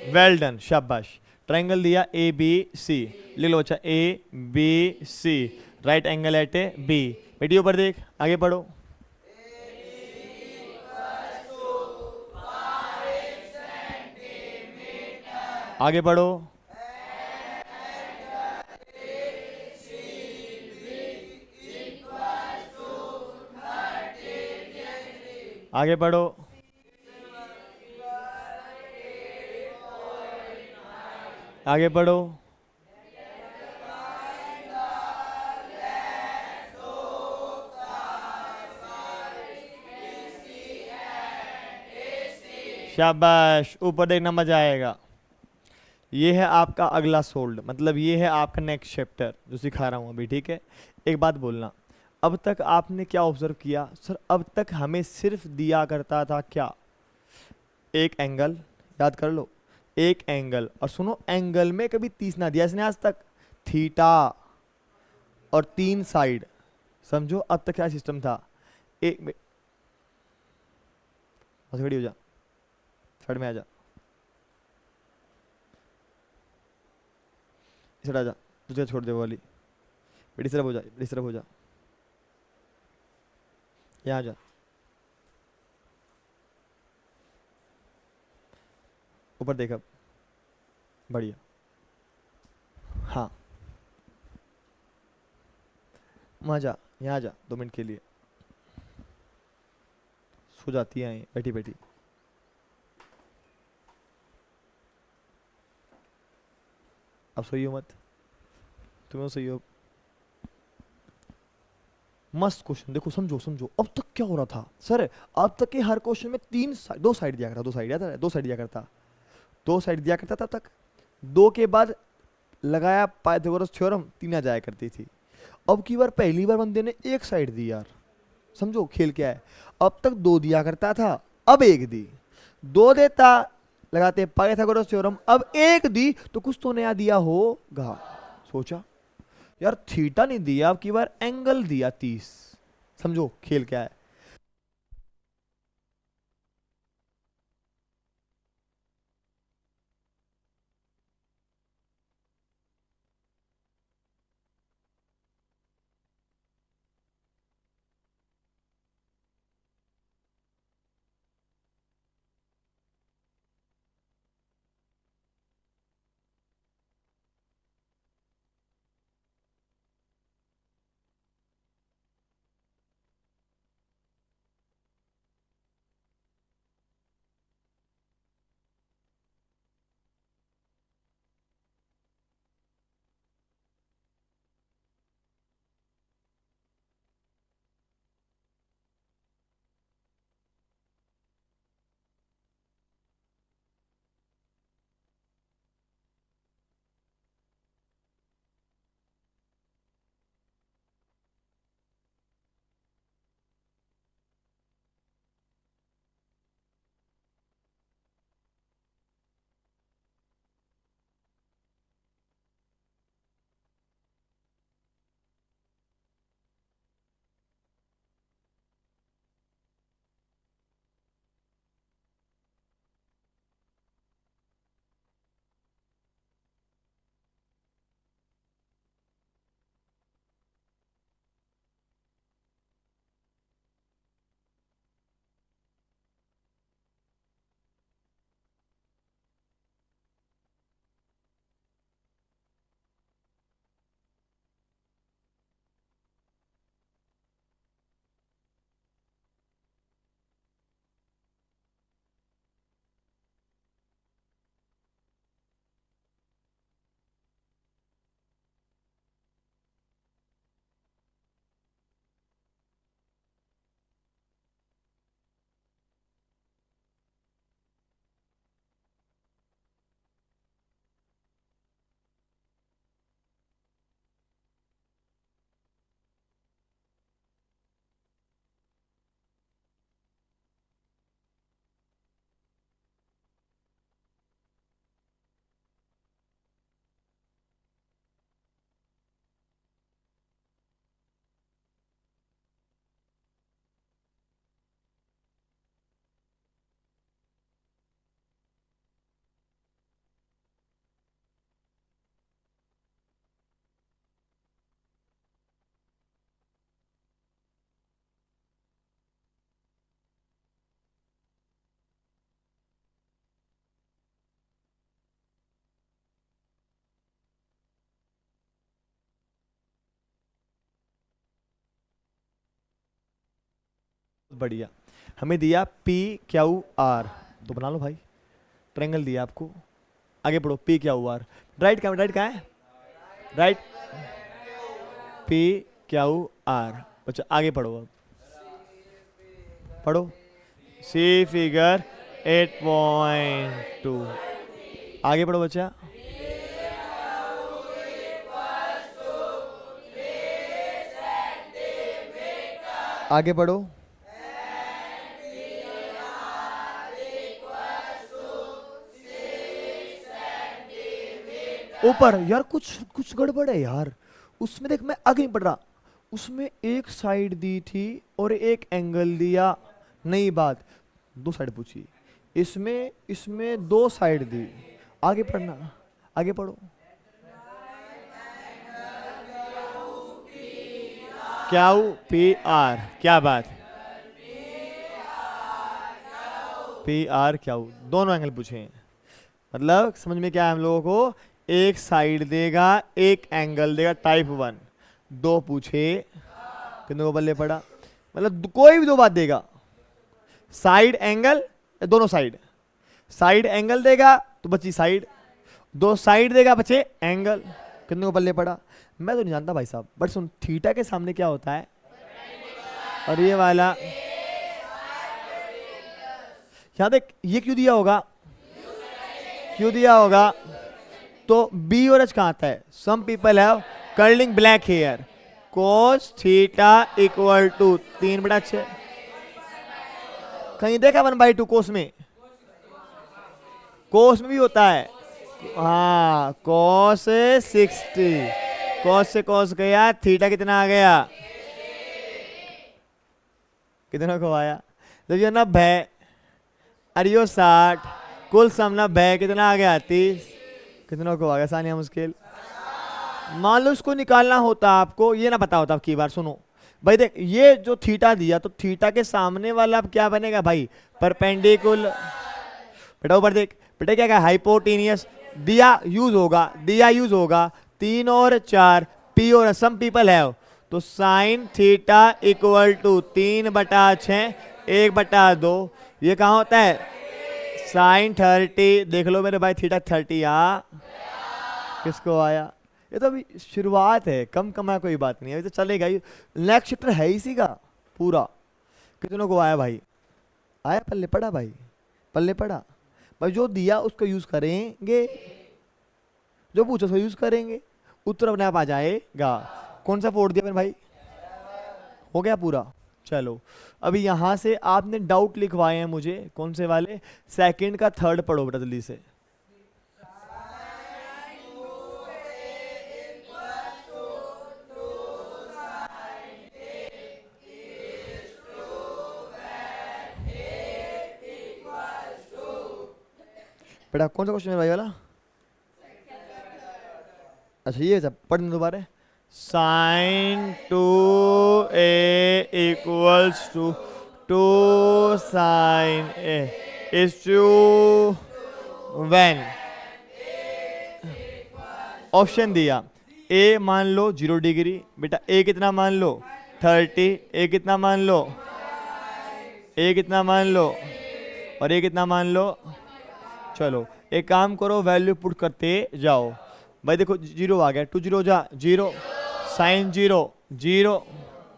वेल डन, शाबाश। ट्रायंगल दिया ए बी सी, लिख लो अच्छा, A B C, right angle at A B. Video पर देख, आगे पढ़ो, आगे पढ़ो, आगे पढ़ो, आगे पढ़ो, शाबाश, ऊपर देखना मजा आएगा। ये है आपका अगला सोल्ड, मतलब ये है आपका नेक्स्ट चैप्टर जो सिखा रहा हूँ अभी, ठीक है। एक बात बोलना, अब तक आपने क्या ऑब्जर्व किया, सर अब तक हमें सिर्फ दिया करता था क्या, एक एंगल, याद कर लो, एक एंगल, और सुनो एंगल में कभी 30 ना दिया इसने आज तक, थीटा और 3 साइड, समझो अब तक क्या सिस्टम था, एक खड़ी हो जा, साइड में आ जा, इस आ जा, तुझे छोड़ दे वो वाली, बेटी तरफ हो जा, बेटी तरफ हो जा, यहाँ जा, ऊपर देखा, बढ़िया, हाँ मजा, यहाँ जा 2 मिनट के लिए, सो जाती है बैठी बैठी, अब सोइयो मत, तुम्हें सोइयो। मस्त क्वेश्चन, देखो समझो समझो, अब तक क्या हो रहा था सर, अब तक के हर क्वेश्चन में 2 साइड दिया करता, 2 साइड याद है, 2 साइड दिया करता, 2 साइड दिया करता तब तक, 2 के बाद लगाया पाइथागोरस थ्योरम, 3 आ जाया करती थी। अब की बार पहली बार बंदे ने 1 साइड दी यार, समझो खेल क्या है, अब तक 2 दिया करता था, अब 1 दी, 2 देता लगाते पाइथागोरस थ्योरम, अब 1 दी तो कुछ तो नया दिया होगा, सोचा यार, थीटा नहीं दिया, अब की बार एंगल दिया 30, समझो खेल क्या है। बढ़िया। हमें दिया पी क्यू आर, तो बना लो भाई, ट्रायंगल दिया आपको। आगे पढ़ो, पी क्यू आर, राइट कहाँ है, राइट पी क्यू आर। अच्छा आगे पढ़ो, अब पढ़ो, सी फिगर 8.2, आगे पढ़ो बच्चा। आगे पढ़ो, ऊपर। यार कुछ गड़बड़ है यार, उसमें देख, मैं आगे नहीं पढ़ रहा, उसमें एक साइड दी थी और एक एंगल दिया, नई बात, दो साइड पूछी, इसमें दो साइड दी। आगे पढ़ना, आगे पढ़ो, क्यू पी आर, क्या बात, पी आर क्यू, दोनों एंगल पूछे हैं। मतलब समझ में क्या है हम लोगों को, एक साइड देगा एक एंगल देगा, टाइप 1, दो पूछे, कितने को बल्ले पड़ा, मतलब कोई भी दो बात देगा, साइड एंगल, दोनों साइड, साइड एंगल देगा तो बची साइड, दो साइड देगा बचे एंगल, कितने को बल्ले पड़ा। मैं तो नहीं जानता भाई साहब, बट सुन, थीटा के सामने क्या होता है, और ये वाला यहाँ देख, ये क्यों दिया होगा, क्यों दिया होगा, तो बी और एच कहाँ आता है, some people have curling black hair, cos theta equal to 3/6, कहीं देखा 1/2 कोस में, कोस में भी होता है, हाँ कोस 60, कोस से कोस गया, थीटा कितना आ गया, कितना को आया, तो ये 90, अरियो 60, कुल सम 90, कितना आ गया 30, कितना को आ गया, आसान या मुश्किल। मान लो इसको निकालना होता आपको, ये ना पता होता आपकी बार, सुनो भाई देख, ये जो थीटा दिया, तो थीटा के सामने वाला अब क्या बनेगा भाई, परपेंडिकुलर, बेटा ऊपर देख, बेटा क्या हाइपोटेनियस, दिया यूज होगा 3 और 4, पी और सम पीपल है, तो साइन थीटा इक्वल टू 3/6 1/2, ये कहाँ होता है, साइन 30, देख लो मेरे भाई, थीटा 30 किसको आया, ये तो अभी शुरुआत है, कम है, कोई बात नहीं है, अभी तो चलेगा, नेक्स्ट चैप्टर है इसी का पूरा। कितनों को आया भाई, आया, पल्ले पड़ा भाई, पल्ले पड़ा भाई, जो दिया उसको यूज करेंगे, जो पूछो उसको यूज करेंगे, उत्तर अपने आप आ जाएगा। कौन सा फोड़ दिया मेरे भाई, हो गया पूरा। चलो अभी यहां से आपने डाउट लिखवाए हैं मुझे, कौन से वाले, सेकंड का थर्ड पढ़ो बेटा जल्दी से। बेटा कौन सा क्वेश्चन है भाई वाला, अच्छा ये सब पढ़ने दोबारा, sine 2a equals to 2 sine a is true when, option दिया, a मान लो 0 डिग्री, बेटा a कितना मान लो 30, a कितना मान लो, a कितना मान लो, और a कितना मान लो। चलो एक काम करो, वैल्यू पुट करते जाओ भाई, देखो 0 आ गया, 2 0 जा 0, साइन 0 0,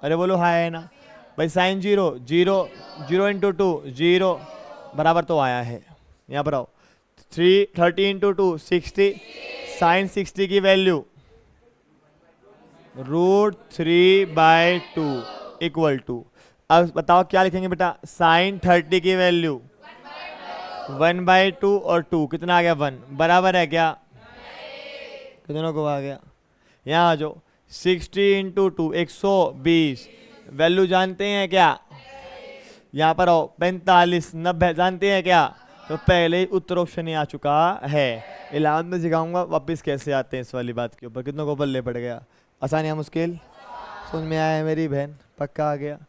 अरे बोलो हाय है ना भाई, साइन 0 0, 0 इंटू 2 0, बराबर तो आया है, यहाँ पर आओ, 30 इंटू 2 60, साइन 60 की वैल्यू √3/2 इक्वल टू, अब बताओ क्या लिखेंगे बेटा, साइन 30 की वैल्यू 1/2 और 2 कितना आ गया 1, बराबर है क्या, कितनों को आ गया, यहाँ आ जाओ, 60 इंटू 2 120, वैल्यू जानते हैं क्या, यहाँ पर आओ 45 90 जानते हैं क्या, तो पहले ही उत्तर ऑप्शन ही आ चुका है। इलाहाबाद में सिखाऊंगा वापस कैसे आते हैं इस वाली बात के ऊपर, कितनों को बल्ले पड़ गया, आसान या मुश्किल, समझ में आया है मेरी बहन, पक्का आ गया।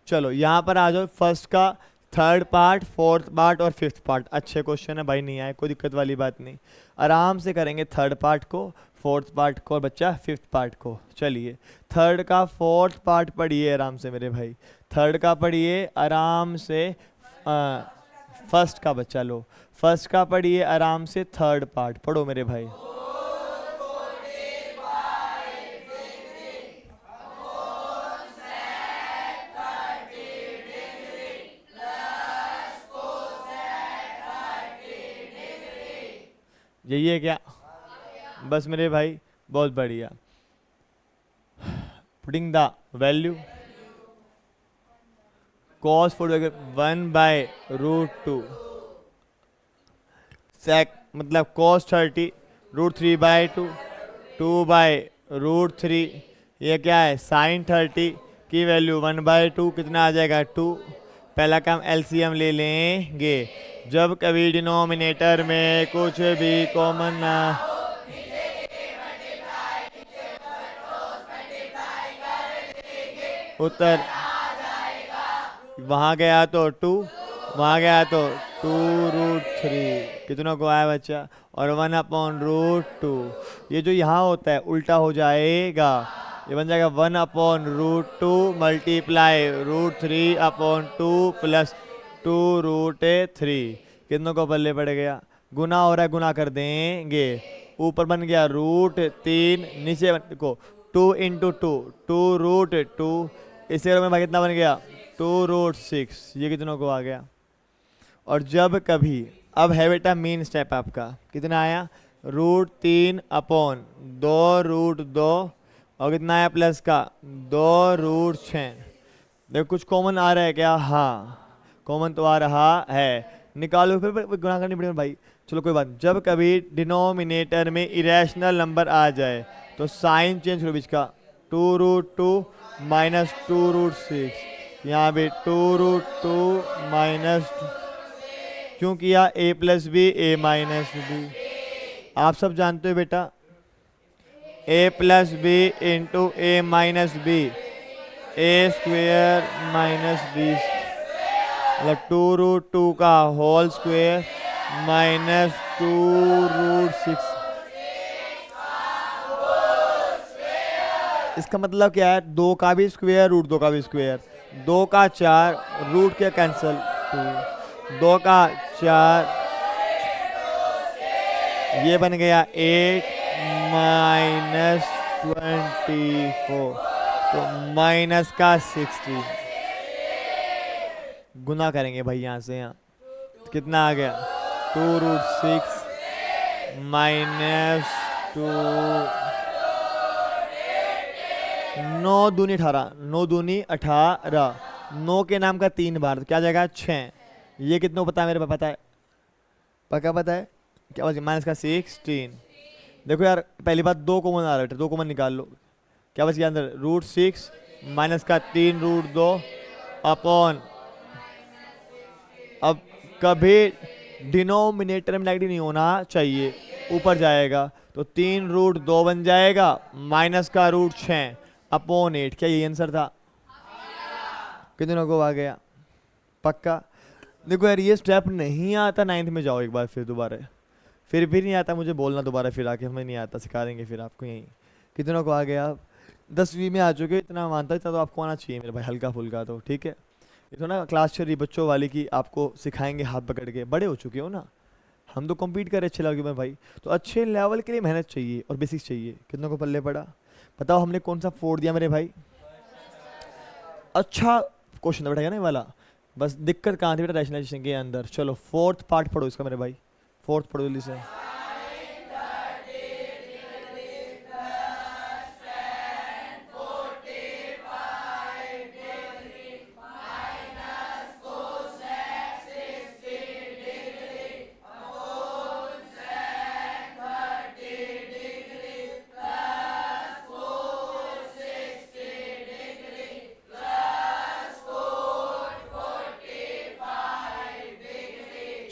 चलो यहाँ पर आ जाओ, फर्स्ट का थर्ड पार्ट, फोर्थ पार्ट और फिफ्थ पार्ट। अच्छे क्वेश्चन है भाई, नहीं आए कोई दिक्कत वाली बात नहीं, आराम से करेंगे थर्ड पार्ट को, फोर्थ पार्ट को और बच्चा फिफ्थ पार्ट को। चलिए थर्ड का फोर्थ पार्ट पढ़िए आराम से मेरे भाई, थर्ड का पढ़िए आराम से। फर्स्ट का बच्चा लो, फर्स्ट का पढ़िए आराम से, थर्ड पार्ट पढ़ो मेरे भाई। यही है क्या? बस मेरे भाई बहुत बढ़िया। Putting the value cos 1/√2 sec मतलब cos 30 √3/2 2/√3, ये क्या है sin 30 की वैल्यू 1/2 कितना आ जाएगा 2। पहला काम एलसीएम ले लेंगे, जब कभी डिनोमिनेटर में कुछ भी कॉमन ना, उत्तर वहाँ गया तो 2, वहाँ गया तो 2√3, कितना को आया बच्चा, और 1/√2। ये जो यहाँ होता है उल्टा हो जाएगा, ये बन जाएगा 1/√2 मल्टीप्लाई √3/2 प्लस 2√3। कितनों को पल्ले पड़ गया, गुना हो रहा है, गुना कर देंगे, ऊपर बन गया √3, नीचे को 2 × 2 2√2, इससे में भाई कितना बन गया 2√6, ये कितनों को आ गया। और जब कभी, अब है बेटा मेन स्टेप आपका, कितना आया √3/2√2 और कितना आया प्लस का 2√6। देखो कुछ कॉमन आ रहा है क्या? हाँ कॉमन तो आ रहा है, निकालो फिर गुणा करनी पड़ेगी भाई। चलो कोई बात, जब कभी डिनोमिनेटर में इरेशनल नंबर आ जाए तो साइन चेंज करो बीच का, 2√2 माइनस 2√6, यहाँ भी 2√2 माइनस, क्यों किया a plus B a minus B, आप सब जानते हो बेटा, a plus B into a minus B, a square minus B, मतलब 2√2 का होल स्क्वेयर माइनस 2√6। इसका मतलब क्या है, 2 का भी स्क्वेयर √2 का भी स्क्वेयर, 2 का 4 रूट के कैंसिल 2 का 4, ये बन गया 8 माइनस 24, तो माइनस का 60। गुना करेंगे भाई यहाँ से यहाँ, कितना आ गया 2√6 माइनस 2, 9 दूनी 18, 9 दूनी 18, 9 के नाम का 3 बार, तो क्या जाएगा 6। ये कितना पता है मेरे पास, पता है पक्का पता है क्या बच, माइनस का 16। देखो यार पहली बात 2 कॉमन आ रहा है, 2 कॉमन निकाल लो, क्या बच गया अंदर √6 माइनस का 3√2 अपॉन, अब कभी डिनोमिनेटर में नेगेटिव नहीं होना चाहिए, ऊपर जाएगा तो 3√2 बन जाएगा माइनस का √6 अपॉन 8। क्या ये आंसर था? कितनों को आ गया पक्का? देखो यार ये स्टेप नहीं आता 9th में, जाओ एक बार फिर दोबारा, फिर भी नहीं आता मुझे बोलना दोबारा, फिर आके हमें नहीं आता, सिखा देंगे फिर आपको यहीं। कितनों को आ गया? आप 10वीं में आ चुके, इतना मानता इतना तो आपको आना चाहिए मेरे भाई, हल्का फुल्का तो ठीक है। ये तो ना क्लास चल रही बच्चों वाली की, आपको सिखाएंगे हाथ पकड़ के, बड़े हो चुके हो ना, हम तो कम्पीट कर रहे अच्छे लेवल में भाई, तो अच्छे लेवल के लिए मेहनत चाहिए और बेसिक्स चाहिए। कितनों को पल्ले पड़ा? बताओ हमने कौन सा 4 दिया मेरे भाई? अच्छा क्वेश्चन था बेटा क्या नहीं वाला, बस दिक्कत कहाँ थी बेटा रैशनलाइजेशन के अंदर। चलो 4th पार्ट पढ़ो इसका मेरे भाई, 4th पढ़ो जल्दी से।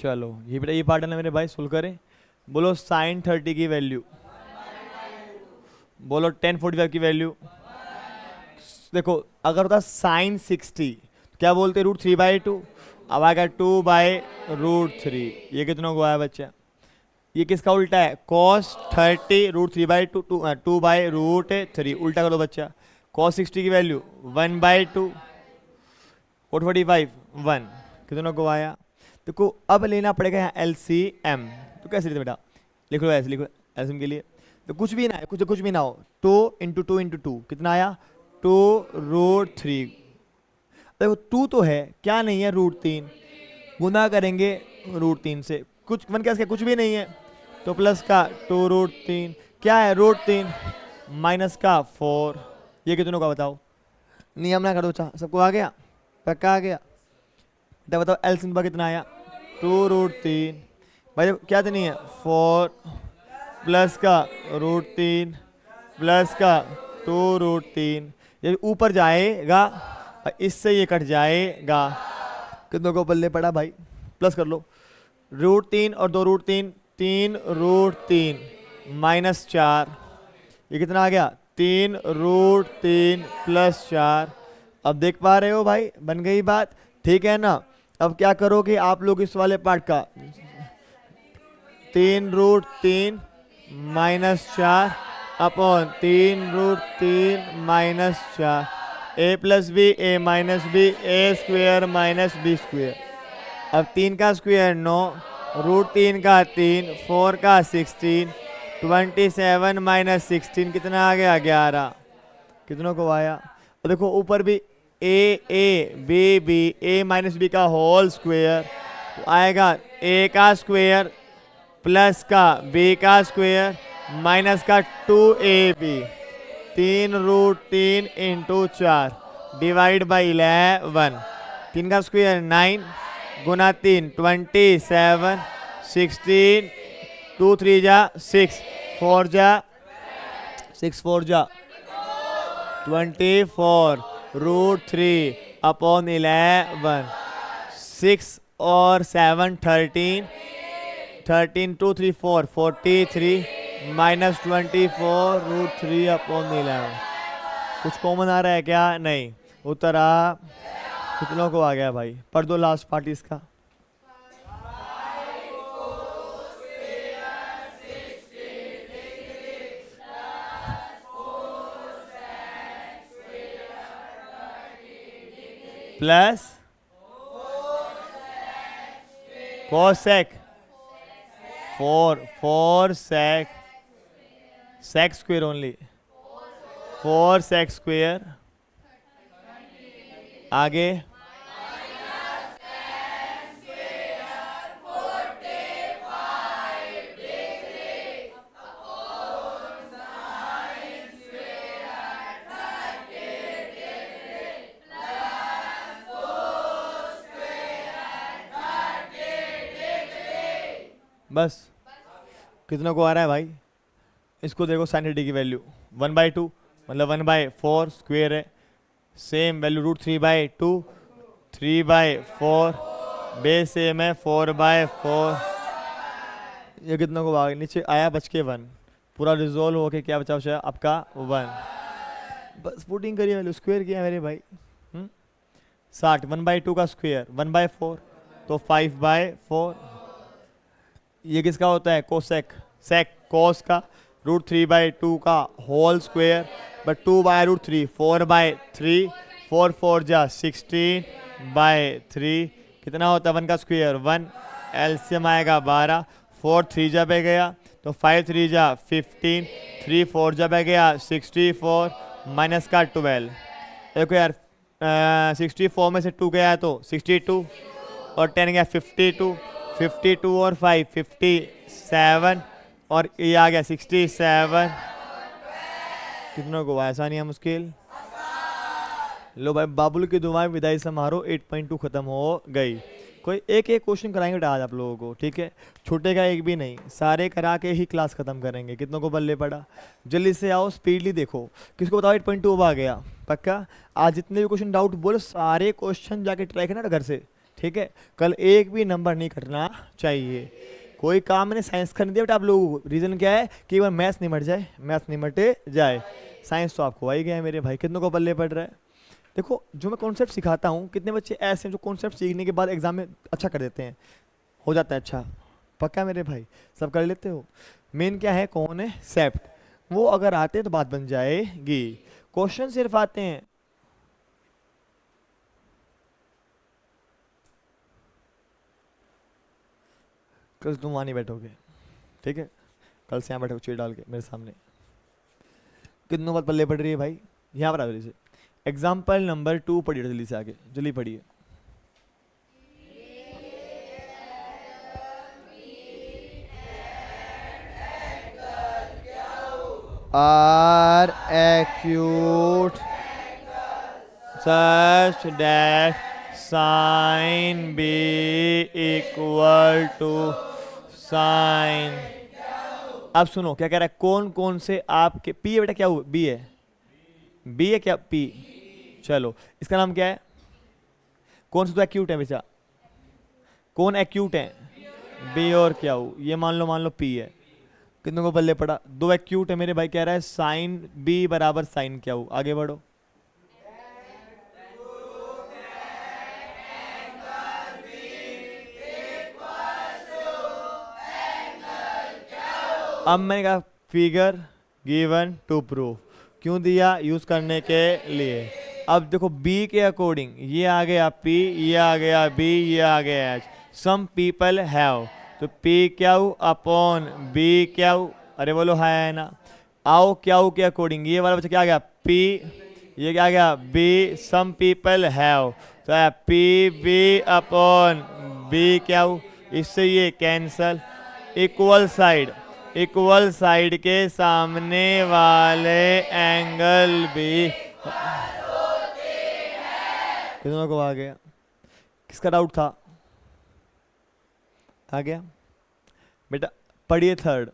चलो ये बेटा ये पार्ट है ना मेरे भाई, सुन करें। बोलो sin 30 की वैल्यू, बोलो tan 45 की वैल्यू। देखो अगर होता sin 60 क्या बोलते √3/2, अब आएगा 2/√3। ये कितनों को आया बच्चा? ये किसका उल्टा है? cos 30 √3/2 2/√3 उल्टा करो बच्चा। cos 60 की वैल्यू 1/2 और 45 1 कितनों को आया? देखो अब लेना पड़ेगा यहाँ LCM। तो कैसे लेते बेटा? लिख लो ऐसे, लिखो LCM के लिए तो कुछ भी ना है, कुछ भी ना हो। 2 × 2 × 2 कितना आया? 2√3। देखो 2 तो है, क्या नहीं है? √3 गुना करेंगे √3 से, कुछ वन क्या कुछ भी नहीं है तो प्लस का 2√3 क्या है? √3 माइनस का 4। ये कितनों का बताओ? नियम ना कर दो। सबको आ गया? पक्का आ गया? तो बताओ एलसीएम का कितना आया? 2√3 भाई क्या तो नहीं है? 4 प्लस का √3 प्लस का 2√3। ये ऊपर जाएगा इससे ये कट जाएगा। कितनों को बल्ले पड़ा भाई? प्लस कर लो। √3 और 2√3 3√3 माइनस 4। ये कितना आ गया? 3√3 प्लस 4। अब देख पा रहे हो भाई, बन गई बात, ठीक है ना? अब क्या करोगे आप लोग इस वाले पार्ट का? 3√3 minus 4 upon 3√3 minus 4 a plus B a minus B a square minus B square. अब 3 का स्क्वेयर 9 √3 का 3 4 का 16 27 माइनस 16 कितना आ गया? 11। कितनों को आया? और देखो ऊपर भी a b a minus B का होल स्क्वेयर तो आएगा a का स्क्वेयर प्लस का b का स्क्वेयर माइनस का 2ab 3√3 × 4 डिवाइड बाई 11। 3 का स्क्वेयर 9 गुना 3 27 16 2 3 जा 6 4 जा 6 4 जा 24 √3 अपॉन 11 6 और 7 13 13 2 3 4 43 माइनस 24 √3 अपॉन 11। कुछ कॉमन आ रहा है क्या? नहीं। उत्तर आ कितनों को आ गया भाई? पढ़ दो लास्ट पार्ट इसका। Plus cosec 4 sec square only 4 sec square. आगे बस। कितनों को आ रहा है भाई? इसको देखो sin 30 की वैल्यू 1/2 मतलब 1/4 स्क्वेयर है। सेम वैल्यू √3/2 3/4 बेस सेम है 4/4। ये कितनों को आ गया? नीचे आया बच के 1 पूरा रिजोल्व होके क्या बचा बचा आपका 1। बस पुटिंग करिए वैल्यू स्क्वेयर किया मेरे भाई। 60 1/2 का स्क्वेयर 1/4 तो 5/4। ये किसका होता है? कोसेक सेक कोस का √3/2 का होल स्क्वेयर बट 2/√3 4/3 4 4 जा 16/3 कितना होता है? 1 का स्क्वेयर 1 एलसीएम आएगा 12 4 3 जा पे गया तो 5 3 जा 15 3 4 जा पे गया 64 माइनस का 12। देखो यार 64 में से 2 गया है तो 62 और 10 गया 52 52 और 5 57 और ये आ गया 67। कितनों को? ऐसा नहीं है मुश्किल। लो भाई बाबुल की दुआएं विदाई समारोह 8.2 खत्म हो गई। कोई एक क्वेश्चन कराएंगे आज आप लोगों को, ठीक है? छोटे का एक भी नहीं, सारे करा के ही क्लास खत्म करेंगे। कितनों को बल्ले पड़ा? जल्दी से आओ, स्पीडली देखो। किसको बताओ 8.2 आ गया? पक्का आज जितने भी क्वेश्चन डाउट बोले सारे क्वेश्चन जाके ट्राई करना घर से, ठीक है? कल एक भी नंबर नहीं कटना चाहिए। कोई काम मैंने साइंस का नहीं दिया बेटा आप लोगों को। रीज़न क्या है कि एक बार मैथ्स निमट जाए, मैथ्स निमटे जाए। साइंस तो आपको आ ही गया है मेरे भाई। कितनों को बल्ले पड़ रहा है? देखो जो मैं कॉन्सेप्ट सिखाता हूँ, कितने बच्चे ऐसे हैं जो कॉन्सेप्ट सीखने के बाद एग्जाम में अच्छा कर देते हैं, हो जाता है अच्छा। पक्का मेरे भाई, सब कर लेते हो। मेन क्या है, कौन है सेप्ट, वो अगर आते हैं तो बात बन जाएगी। क्वेश्चन सिर्फ आते हैं, कल तुम वहाँ नहीं बैठोगे, ठीक है, कल से यहाँ बैठोगे चेयर डाल के मेरे सामने। कितनों बात पल्ले पड़ रही है भाई, यहाँ पर आ जल्दी से। एग्जाम्पल नंबर 2 पढ़िए जल्दी से, आगे जल्दी पढ़िए। Are acute such that sin B equal to sin। अब सुनो क्या कह रहा है, कौन कौन से आपके पी है बेटा, क्या हुआ बी है, बी है क्या पी, चलो इसका नाम क्या है, कौन से तो एक्यूट है बेटा, कौन एक्यूट है, बी और क्या हो, ये मान लो पी है। कितनों को बल्ले पड़ा, दो एक्यूट है मेरे भाई, कह रहा है साइन बी बराबर साइन क्या हो, आगे बढ़ो। अब मैंने कहा फिगर गिवन टू प्रूफ, क्यों दिया, यूज करने के लिए। अब देखो बी के अकॉर्डिंग ये आ गया पी, ये आ गया बी, ये आ गया एच। सम पीपल हैव, तो पी क्या हो अपॉन बी क्या हो, अरे बोलो है ना। आओ क्या हो के अकॉर्डिंग, ये वाला बच्चा क्या आ गया पी, ये क्या आ गया बी, सम पीपल हैव, तो है पी बी अपॉन बी क्या हो, इससे ये cancel. Equal side, equal side के सामने वाले एंगल भी, कितनों को आ गया, किसका डाउट था, आ गया बेटा। पढ़िए थर्ड।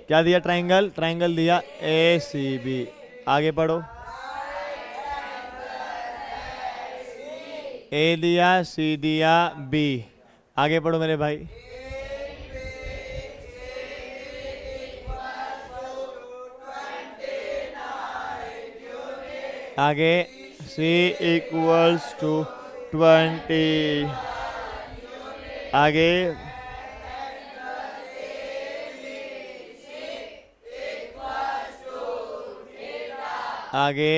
क्या दिया, ट्राइंगल, ट्राइंगल दिया ए सी बी, आगे पढ़ो। ए दिया, सी दिया, बी, आगे पढ़ो मेरे भाई। आगे C इक्वल्स टू 20, आगे आगे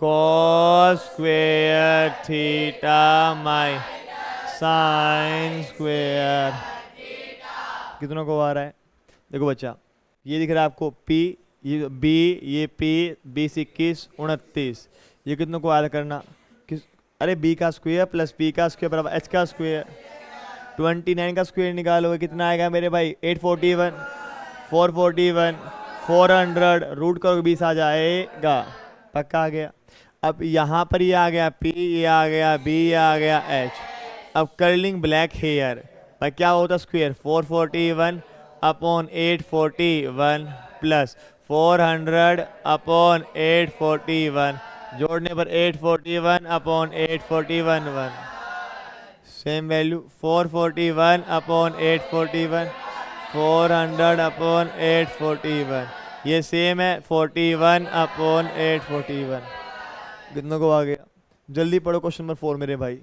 cos स्क्वेयर थीटा माई साइन स्क्वेयर, कितनों को आ रहा है, देखो बच्चा ये दिख रहा है आपको P, ये B, ये P, 20 21 29, ये कितनों को ऐड करना, किस, अरे B का स्क्वायर प्लस P का स्क्वायर बराबर H का स्क्वायर, 29 का स्क्वायर निकालोगे कितना आएगा मेरे भाई 841, 441, 400, रूट करोगे 20 आ जाएगा, पक्का आ गया। अब यहाँ पर ये आ गया P, ये आ गया B, ये आ गया H। अब कर्लिंग ब्लैक हेयर पर क्या होता स्क्वायर, 441 अपॉन 841 प्लस 400 अपॉन 841, जोड़ने पर 841 upon 841 1, same value 441 upon 841, 400 upon 841, ये सेम है 41 अपॉन 841, कितनों को आ गया, जल्दी पढ़ो क्वेश्चन नंबर 4 मेरे भाई।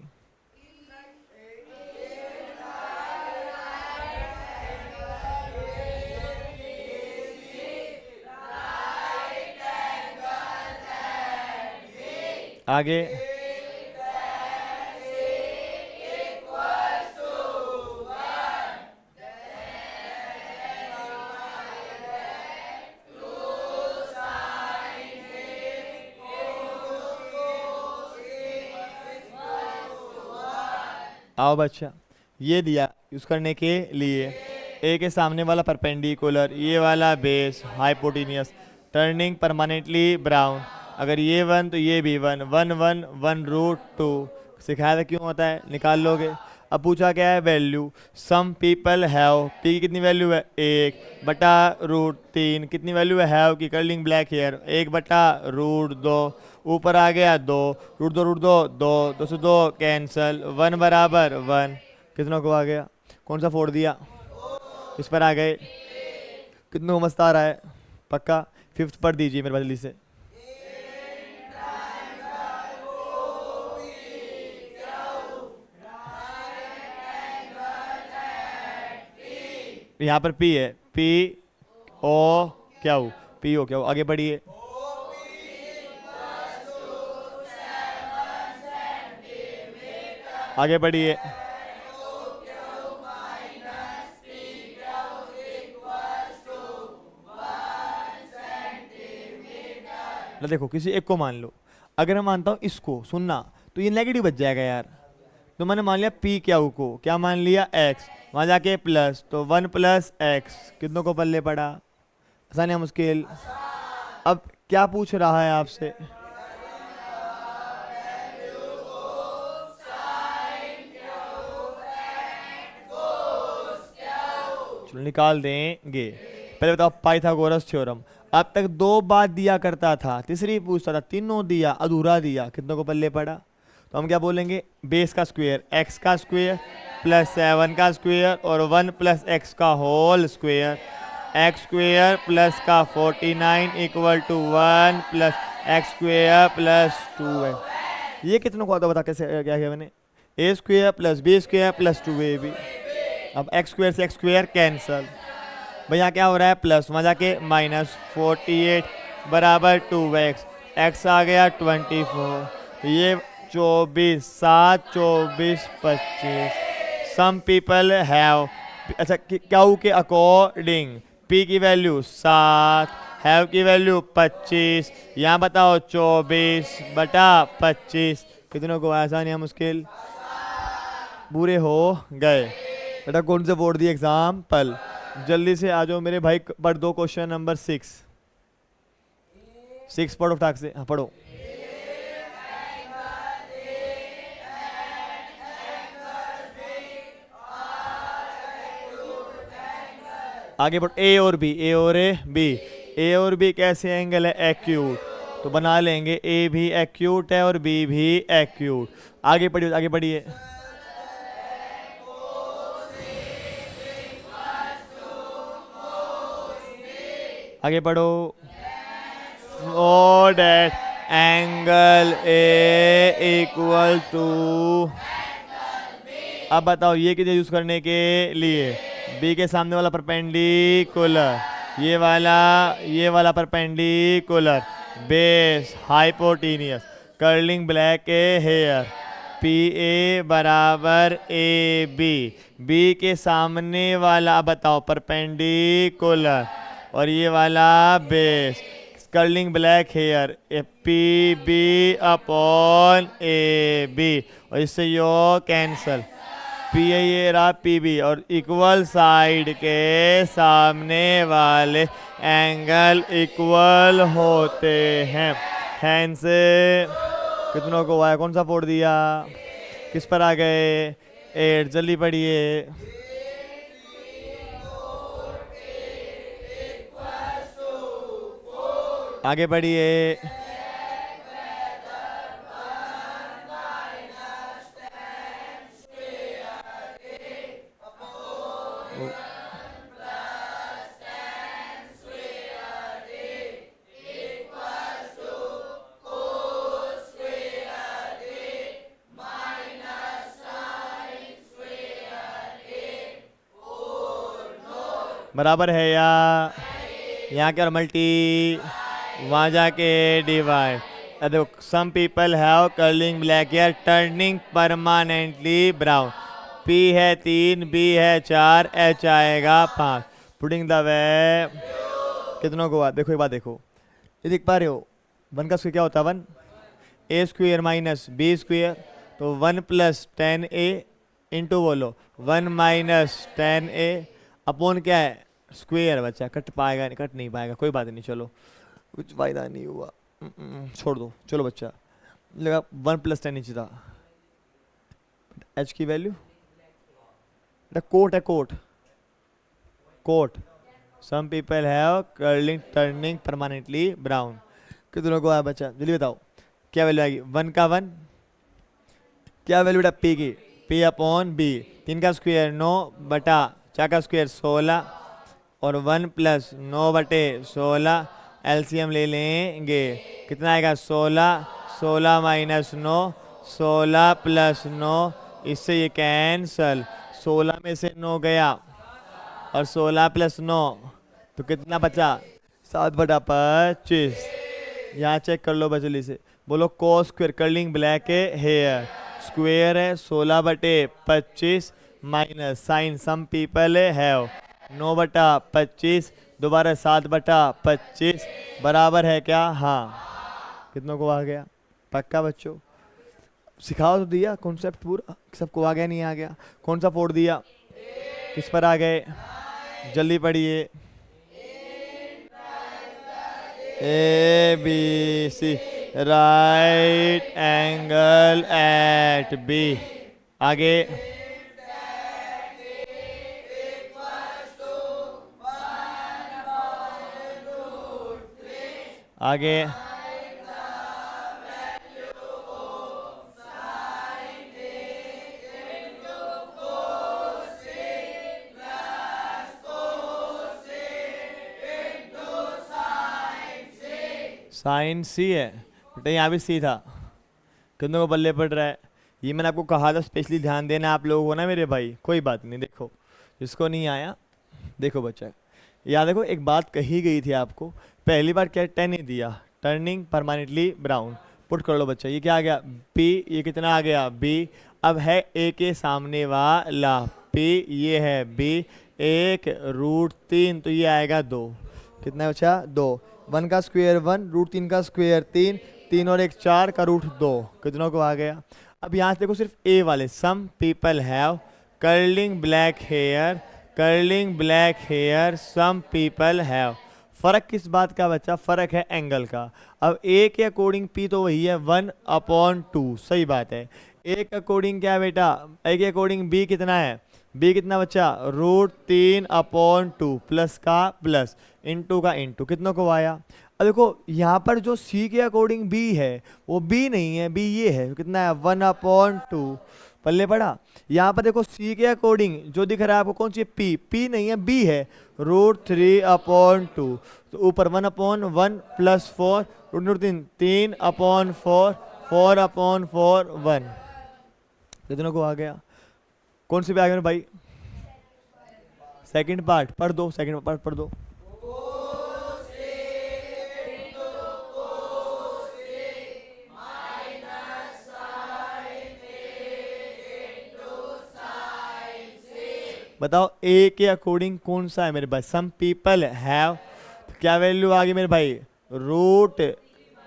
आगे आओ बच्चा, ये दिया यूज करने के लिए, ए के सामने वाला परपेंडिकुलर, ये वाला base hypotenuse, turning permanently brown, अगर ये 1 तो ये भी 1, 1 1 1 रूट 2, सिखाया था क्यों होता है, निकाल लोगे। अब पूछा क्या है, value. Some people have, P की कितनी वैल्यू है, 1/√3। कितनी वैल्यू है हैव की, कर्लिंग ब्लैक हेयर, 1/√2। ऊपर आ गया 2, √2 √2 2, 2 से 2 कैंसल, 1 बराबर 1। कितनों को आ गया, कौन सा फोड़ दिया, इस पर आ गए। कितनों को मस्त आ रहा है, पक्का। फिफ्थ पढ़ दीजिए मेरे बदली से। यहाँ पर पी है, पी ओ क्या हो, पी ओ क्या हो, आगे बढ़िए। आगे बढ़िए। ना देखो, किसी एक को मान लो, अगर मैं मानता हूँ इसको, सुनना, तो ये नेगेटिव बच जाएगा यार। तो मैंने मान लिया पी क्या को, क्या मान लिया, एक्स, वहां जाके प्लस, तो 1 + x, कितनों को पल्ले पड़ा, आसान या मुश्किल। अब क्या पूछ रहा है आपसे, चलो निकाल देंगे। पहले बताओ पाइथागोरस थ्योरम। अब तक 2 बात दिया करता था, तीसरी पूछता था, तीनों दिया, अधूरा दिया, कितनों को पल्ले पड़ा। तो हम क्या बोलेंगे, बेस का स्क्वायर, एक्स का स्क्वायर प्लस 7 का स्क्वायर और 1 + x का whole square, X square plus का 49 = 1 + x स्क्वायर प्लस 2x। ये कितनों को आता, बता कैसे, क्या किया मैंने, a square plus b square plus 2ab। अब एक्स स्क्वायर से एक्स स्क्वायर कैंसल, भैया क्या हो रहा है, प्लस, वहाँ जाके -48 बराबर 2x, x आ गया 24, तो ये 24, 7 24 25। सम पीपल हैव, अच्छा क्यू के अकॉर्डिंग, p की वैल्यू 7, हैव की वैल्यू 25, यहाँ बताओ 24/25। कितनों को, आसान या मुश्किल, बुरे हो गए। बेटा कौन से बोर्ड दी एग्जाम्पल, जल्दी से आ जाओ मेरे भाई, पढ़ दो क्वेश्चन नंबर 6 पढ़ो ठाक से, हाँ पढ़ो। आगे बढ़ो, ए और बी, ए और बी, ए और बी कैसे एंगल है, एक्यूट, तो बना लेंगे, ए भी एक्यूट है और बी भी एक्यूट। आगे बढ़िए, आगे बढ़िए। आगे बढ़ो, ओ डेट एंगल ए = अब बताओ ये किसे यूज करने के लिए, बी के सामने वाला परपेंडिकुलर, ये वाला perpendicular, base hypotenuse, curling black के हेयर, पी ए बराबर ए बी, बी के सामने वाला बताओ परपेंडिकुलर और ये वाला base, curling black hair, P B upon A B, और इससे यो कैंसल, पी ए ये रहा पी बी, और इक्वल साइड के सामने वाले एंगल इक्वल होते हैं। हैंड से कितनों को आया, कौन सा फोड़ दिया, किस पर आ गए, 8, जल्दी पढ़िए। आगे बढ़िए। बराबर है या, यहाँ क्या मल्टी, वहाँ जाके डिवाइड। देखो, some people have curling black hair turning permanently brown, P है 3, बी है 4, एच आएगा 5। पुटिंग द वे, कितनों को, देखो एक बात देखो, ये देख पा रहे हो, 1 का स्क्वायर क्या होता है, 1, ए स्क्वायर माइनस बी स्क्वायर, तो 1 + 10a इंटू बोलो 1 - 10a अपॉन क्या है, स्क्वायर। बच्चा कट पाएगा नहीं, कट नहीं पाएगा, कोई बात नहीं, चलो कुछ फायदा नहीं हुआ, छोड़ दो, चलो बच्चा लगा 1 + 10 इंच था, एच की वैल्यू बेटा कोट है, cot, cot. Some people have curling turning permanently brown. कितनों को आया बच्चा, जल्दी बताओ क्या वैल्यू आएगी। 1 का 1, क्या वैल्यू बेटा पी की, पी अपॉन बी। 3 का स्क्वायर 9 बटा 4 का स्क्वायर 16 और 1 प्लस 9 बटे 16। एलसीएम ले लेंगे, कितना आएगा 16, 16 माइनस 9, 16 प्लस 9, इससे ये कैंसल। 16 में से 9 गया और 16 प्लस 9 तो कितना बचा, 7 बटा 25। यहाँ चेक कर लो बचली से, बोलो कोस स्क्वायर कर्लिंग ब्लैक है हेयर, स्क्वायर है 16 बटे 25 minus sine some people have 9 बटा 25 दोबारा 7 बटा 25 बराबर है क्या, हाँ। कितनों को आ गया, पक्का बच्चों, सिखाओ तो दिया कॉन्सेप्ट पूरा, सबको आ गया नहीं आ गया। कौन सा फोड़ दिया, किस पर आ गए, जल्दी पढ़िए। A B C, right angle at B. आगे आगे साइन सी है बेटा, यहाँ भी सी था, कितनों को बल्ले पड़ रहा है। ये मैंने आपको कहा था स्पेशली ध्यान देना आप लोगों को ना मेरे भाई, कोई बात नहीं। देखो जिसको नहीं आया देखो बच्चा, याद देखो एक बात कही गई थी आपको, पहली बार क्या 10 ही दिया, टर्निंग परमानेंटली ब्राउन। पुट कर लो बच्चा, ये क्या आ गया बी, ये कितना आ गया बी। अब है ए के सामने वाला पी, ये है बी, 1 रूट 3 तो ये आएगा 2। कितना बचा 2, 1 का स्क्वायर 1, रूट 3 का स्क्वायर 3, 3 और 1 4 का रूट 2। कितनों को आ गया। अब यहाँ से देखो सिर्फ ए वाले, some people have curling black hair, curling black hair some people have. फर्क किस बात का बच्चा, फर्क है एंगल का। अब ए के अकॉर्डिंग पी तो वही है 1/2, सही बात है। ए के अकॉर्डिंग क्या है बेटा, ए के अकॉर्डिंग बी कितना है, बी कितना बच्चा रूट 3/2 प्लस का प्लस इंटू का इंटू। कितनों को आया। अब देखो यहाँ पर जो सी के अकॉर्डिंग बी है वो बी नहीं है, बी ये है, कितना है 1/2, पल्ले पड़ा। यहाँ पर देखो सी के अकॉर्डिंग जो दिख रहा है आपको कौन सी पी, पी नहीं है बी है, रूट 3/2 तो ऊपर 1/1 प्लस 4 रूट 3, 3/4, 4/4 1। कितनों को आ गया, कौन सी पे आ गया भाई, सेकंड पार्ट पढ़ दो, सेकंड पार्ट पढ़ दो। बताओ ए के अकॉर्डिंग कौन सा है मेरे भाई, सम पीपल हैव, क्या वैल्यू आ गई मेरे भाई रूट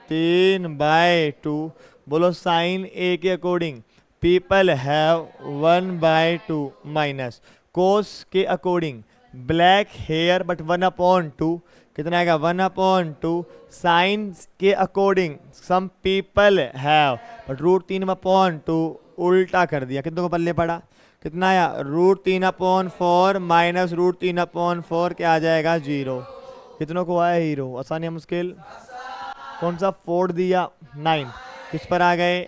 3/2। बोलो साइन ए के according people have 1/2 minus cos के अकॉर्डिंग ब्लैक हेयर बट 1/2, कितना आएगा 1/2। साइन के according some people have but root 3/2 उल्टा कर दिया। कितनों को पल्ले पड़ा, कितना आया रूट 3/4 माइनस रूट 3/4 क्या आ जाएगा 0। कितनों को आया हीरो, आसान या मुश्किल, कौन सा फोड़ दिया 9, किस पर आ गए,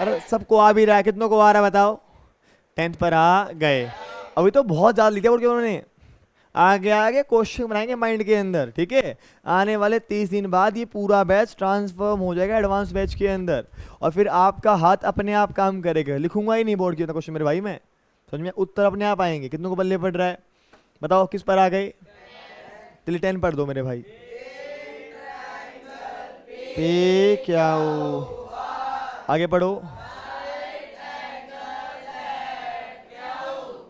अरे सबको आ भी रहा है, कितनों को आ रहा है बताओ 10th पर आ गए। अभी तो बहुत ज़्यादा लिखा बोल के उन्होंने, आगे आगे क्वेश्चन बनाएंगे माइंड के अंदर, ठीक है। आने वाले 30 दिन बाद ये पूरा बैच ट्रांसफॉर्म हो जाएगा एडवांस बैच के अंदर और फिर आपका हाथ अपने आप काम करेगा, लिखूंगा ही नहीं बोर्ड के क्वेश्चन मेरे भाई मैं, समझ में, उत्तर अपने आप आएंगे। कितनों को बल्ले पड़ रहा है बताओ, किस पर आ गए, चलिए 10 पढ़ दो मेरे भाई। पे क्या हो, आगे पढ़ो,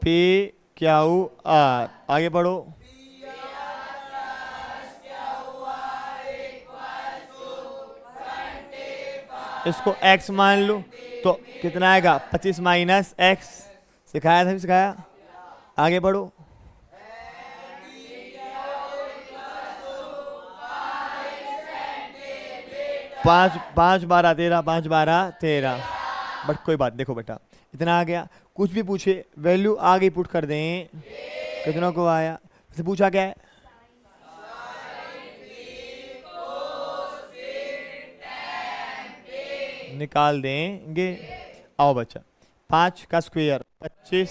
पे क्या आर, आगे पढ़ो। इसको x मान लो तो कितना आएगा 25 माइनस x, सिखाया था सिखाया, आगे पढ़ो। 5 5 12 13, 5 12 13, बट कोई बात, देखो बेटा इतना आ गया, कुछ भी पूछे वैल्यू आगे पुट कर दें, कितनों को आया, से पूछा क्या है, निकाल देंगे। आओ बच्चा, 5 का स्क्वायर 25,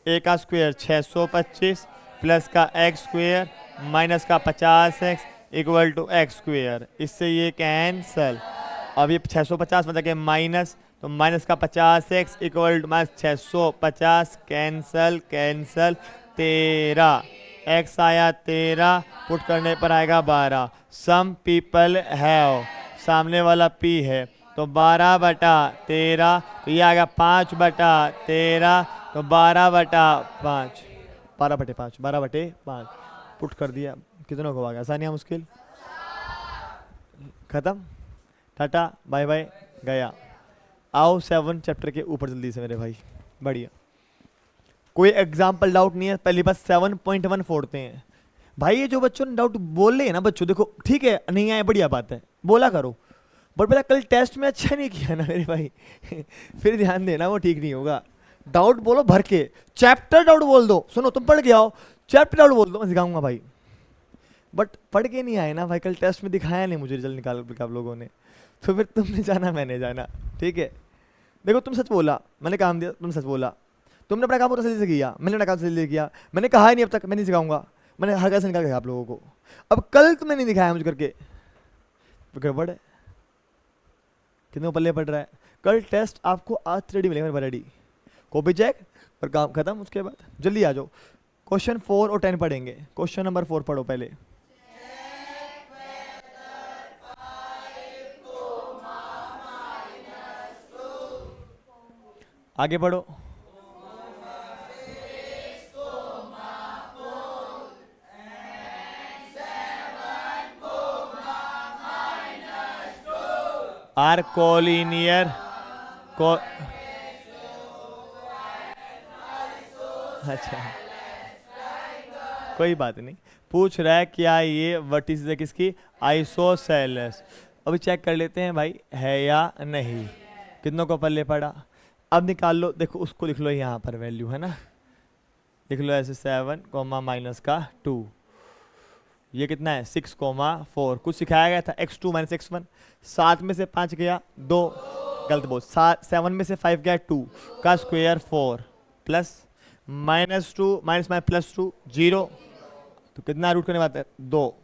ए का स्क्वायर 625 प्लस का एक्स स्क्वायर माइनस का 50x equal to x square. इससे ये कैंसल। अब ये 650 मतलब के माइनस, तो माइनस का 50x equal to minus 650 cancel cancel 13, x आया 13, पुट करने पर आएगा 12। सम पीपल हैव, सामने वाला p है तो 12/13, तो ये आएगा 5/13, तो 12/5, 12/5, 12/5 पुट कर दिया। कितनों को आ गया, आसान या मुश्किल? खत्म, टाटा बाय बाय, गया। आओ 7 चैप्टर के ऊपर जल्दी से मेरे भाई, बढ़िया। कोई एग्जाम्पल डाउट नहीं है, पहली बात 7.1 फोड़ते हैं भाई। ये जो बच्चों ने डाउट बोल रहे हैं ना बच्चों, देखो ठीक है नहीं आए बढ़िया बात है, बोला करो, बट पता कल टेस्ट में अच्छा नहीं किया ना मेरे भाई फिर ध्यान देना, वो ठीक नहीं होगा। डाउट बोलो भर के, चैप्टर डाउट बोल दो। सुनो तुम पढ़ के आओ, चैप्टर डाउट बोल दो, मैं सिखाऊंगा भाई। बट पढ़ के नहीं आए ना भाई, कल टेस्ट में दिखाया नहीं मुझे रिजल्ट निकाल के आप लोगों ने, तो फिर तुमने जाना मैंने जाना, ठीक है। देखो तुम सच बोला, मैंने काम दिया, तुम सच बोला, तुमने अपना काम पूरा सही से किया, मैंने अपना काम सही से किया। मैंने कहा ही नहीं अब तक मैं नहीं सिखाऊंगा, मैंने हर से निकाल के आप लोगों को। अब कल तुमने नहीं दिखाया मुझे करके, गड़बड़ है। कितने पल्ले पड़ रहा है? कल टेस्ट आपको आज रेडी मिलेगा मेरे रेडी, कॉपी चेक और काम खत्म। उसके बाद जल्दी आ जाओ, क्वेश्चन 4 और 10 पढ़ेंगे। क्वेश्चन नंबर 4 पढ़ो पहले। आगे पढ़ो। आर कोलिनियर को, अच्छा कोई बात नहीं। पूछ रहा है क्या ये वर्टिस है किसकी, आइसोसेलेस। अभी चेक कर लेते हैं भाई है या नहीं। कितनों को पल्ले पड़ा, अब निकाल लो। देखो उसको लिख लो यहाँ पर, वैल्यू है ना, लिख लो ऐसे 7 कोमा माइनस का 2, ये कितना है 6,4। कुछ सिखाया गया था x2 माइनस x1, 7 में से 5 गया 2, गलत बोल, 7 में से 5 गया 2 का स्क्वायर 4 प्लस -2 माइनस माइनस +2 0, तो कितना रूट करने वाला है 2।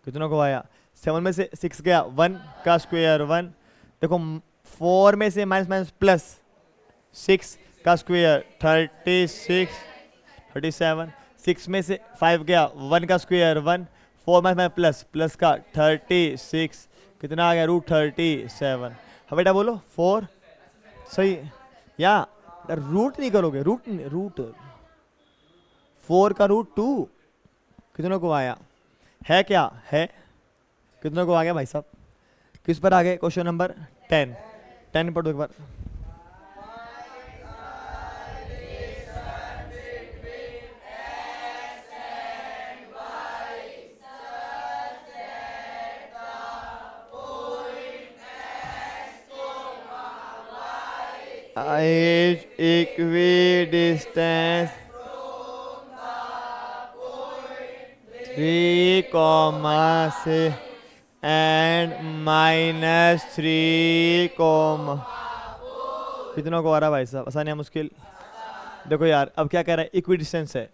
कितनों को आया, 7 में से 6 गया 1 का स्क्वायर 1। देखो 4 में से माइनस माइनस प्लस 6 का स्क्वायर 36 37, 6 में से 5 गया 1 का स्क्वायर 1, 4 में प्लस प्लस का 36, कितना आ गया √37। हाँ बेटा बोलो 4 सही या रूट नहीं करोगे, रूट 4 का √2, कितनों को आया, है क्या है, कितनों को आ गया भाई साहब। किस पर आ गए, क्वेश्चन नंबर 10 पढ़ो एक बार। is equidistant 3,6 and -3, कितनों को आ रहा भाई साहब, आसान या मुश्किल? देखो यार अब क्या कह रहा है, इक्विडिस्टेंस है,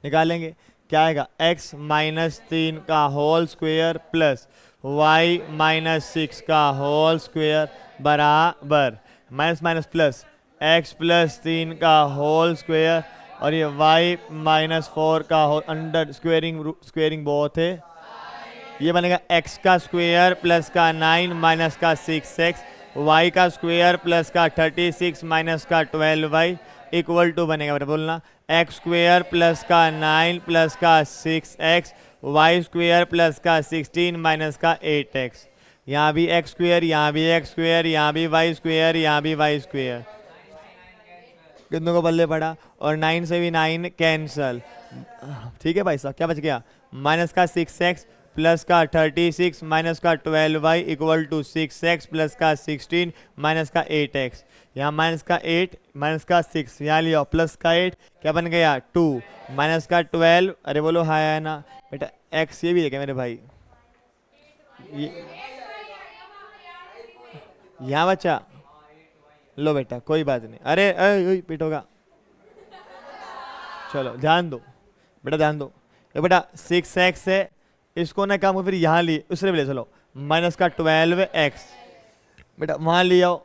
निकालेंगे क्या आएगा, x -3 का होल स्क्वायर प्लस y -6 का होल स्क्वायर बराबर माइनस माइनस प्लस x +3 का होल स्क्वायर और ये y -4 का होल अंडर स्क्वेयरिंग बहुत है, ये बनेगा x का स्क्वायर प्लस का 9 माइनस का 6x, y का स्क्वायर प्लस का 36 माइनस का 12y इक्वल टू बनेगा, बेटा बोलना, x स्क्वायर प्लस का 9 प्लस का 6x, y स्क्वायर प्लस का 16 माइनस का 8x। यहाँ भी x स्क्वायर, यहाँ भी x स्क्वायर, यहाँ भी y स्क्वायर, यहाँ भी y स्क्वायर, कितनों को बल्ले पड़ा, और 9 से भी 9 कैंसल। ठीक है भाई साहब, क्या बच गया, माइनस का 6x प्लस का 36 माइनस का 12y equal to 6x plus का 16 माइनस का 8x। यहाँ माइनस का 8 माइनस का 6 यहाँ लिया प्लस का 8 क्या बन गया 2 माइनस का 12। अरे बोलो हाँ है ना बेटा। x ये भी देखे मेरे भाई यहाँ बच्चा लो बेटा कोई बात नहीं। अरे पीट होगा। चलो ध्यान दो बेटा ध्यान दो। ये बेटा 6x है इसको ना काम फिर यहाँ लिए उसने भी ले चलो माइनस का 12x बेटा वहाँ ले जाओ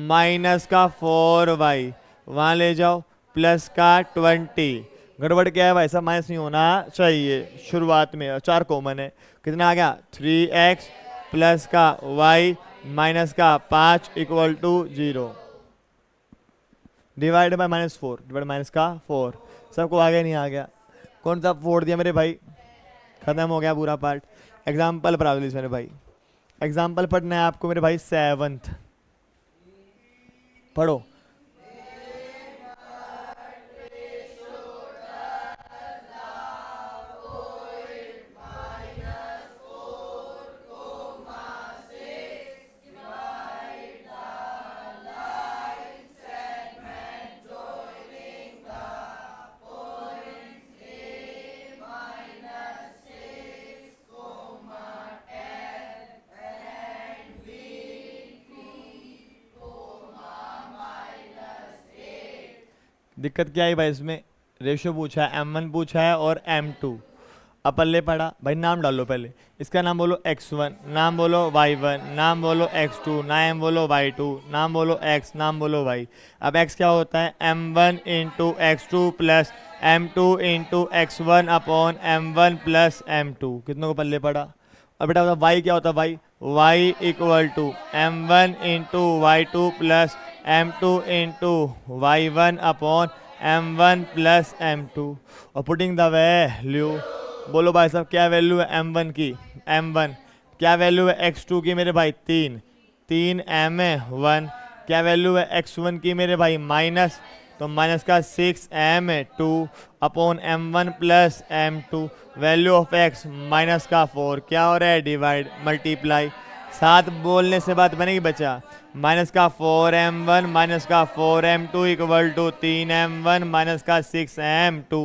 माइनस का 4y वहाँ ले जाओ प्लस का 20। गड़बड़ क्या है भाई सब माइनस नहीं होना चाहिए शुरुआत में 4 कॉमन है। कितना आ गया 3x प्लस का y माइनस का 5 equal to 0 divide by -4 divide minus का 4। सबको आगे नहीं आ गया कौन सा 4 दिया मेरे भाई खत्म हो गया पूरा पार्ट। एग्जाम्पल पढ़ा दो मेरे भाई। एग्जाम्पल पढ़ना है आपको मेरे भाई 7th पढ़ो। दिक्कत क्या आई भाई इसमें रेशियो पूछा है m1 पूछा है और m2 अपन ले पढ़ा भाई। नाम डालो पहले इसका नाम बोलो x1 नाम बोलो y1 नाम बोलो x2 नाम बोलो y2 नाम बोलो x नाम बोलो y। अब x क्या होता है m1 into x2 plus m2 into x1 upon m1 plus m2 कितनों को पल्ले पड़ा। और बेटा y क्या होता है y equal to m1 into y2 plus m2 into y1 upon m1 plus m2 और पुटिंग द वैल्यू बोलो भाई साहब क्या वैल्यू है m1 की m1 क्या वैल्यू है x2 की मेरे भाई 3 m है 1 क्या वैल्यू है x1 की मेरे भाई माइनस तो माइनस का 6m है 2 upon m1 plus m2 value of x minus का 4 क्या हो रहा है डिवाइड मल्टीप्लाई। साथ बोलने से बात बनेगी बच्चा माइनस का 4m1 माइनस का 4m2 equal to 3m1 minus का 6m2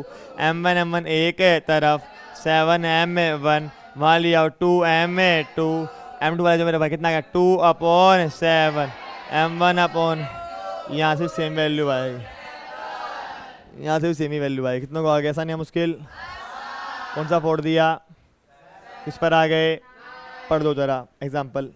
m1 m1 एक है तरफ 7m है 1 वहाँ लिया 2m है 2 m2 वाला जो मेरे भाई कितना गया 2 अपॉन 7 m1 अपॉन यहाँ से सेम वैल्यू आएगी यहाँ से भी सेम ही वैल्यू आएगी। कितनों को आ गया ऐसा नहीं है मुश्किल। कौन सा फोड़ दिया किस पर आ गए पढ़ दो जरा एग्जाम्पल।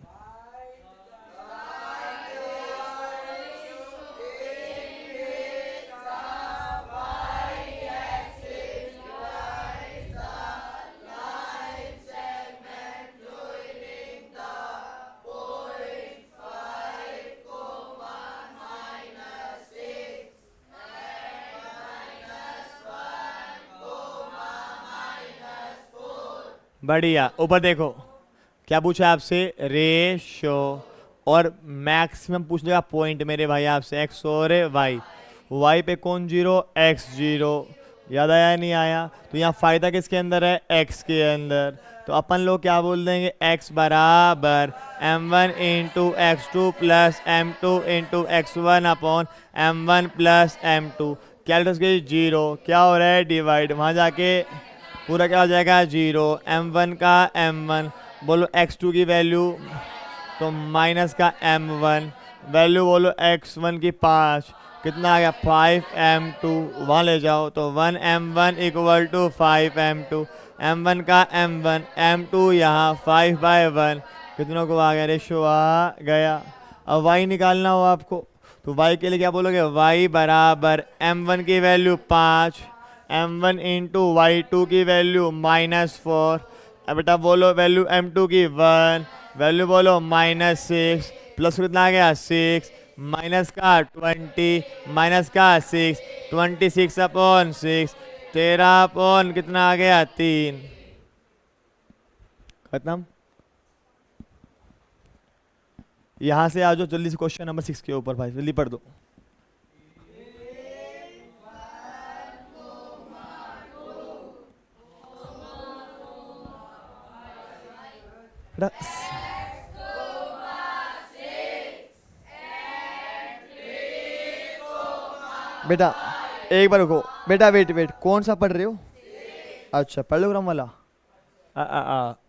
बढ़िया ऊपर देखो क्या पूछा है आपसे रेशो और मैक्सिमम पूछ लेगा पॉइंट मेरे भाई आपसे x और y पे कौन 0 x 0 याद आया नहीं आया। तो यहाँ फायदा किसके अंदर है x के अंदर तो अपन लोग क्या बोल देंगे x बराबर m1 into x2 plus m2 into x1 upon m1 plus m2 calculus के 0 क्या हो रहा है डिवाइड वहाँ जाके पूरा क्या हो जाएगा 0 m1 का m1 बोलो x2 की वैल्यू तो माइनस का m1 वैल्यू बोलो x1 की 5 कितना आ गया 5m2 वहाँ ले जाओ तो 1m1 equal to 5m2 m1 का m1 m2 यहाँ 5/1 कितनों को आ गया रेशो आ गया। अब y निकालना हो आपको तो y के लिए क्या बोलोगे y बराबर m1 की वैल्यू 5 m1 इंटू y2 की वैल्यू -4 अब बेटा बोलो वैल्यू m2 की 1 वैल्यू बोलो -6 प्लस कितना आ गया 6 माइनस का 20 माइनस का 6 26 अपॉन 6 13 अपॉन कितना आ गया 3 खत्म। यहां से आ जाओ जल्दी से क्वेश्चन नंबर 6 के ऊपर भाई जल्दी पढ़ दो। बेटा बेटा एक बार रुको बेटा, वेट वेट, कौन सा पढ़ रहे हो? अच्छा पैरेललोग्राम वाला।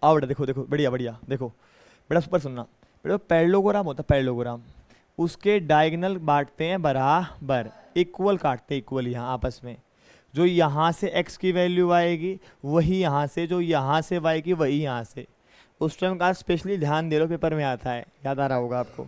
आओ बेटा, देखो देखो, बढ़िया बढ़िया, देखो बेटा सुपर सुनना। बेटा पैरेललोग्राम होता है, पैरेललोग्राम, उसके डायगोनल बांटते हैं बराबर, इक्वल काटते हैं, इक्वल यहाँ आपस में। जो यहाँ से x की वैल्यू आएगी वही यहाँ से, जो यहाँ से y की वही यहाँ से। उस टाइम का स्पेशली ध्यान दे लो, पेपर में आता है, याद आ रहा होगा आपको।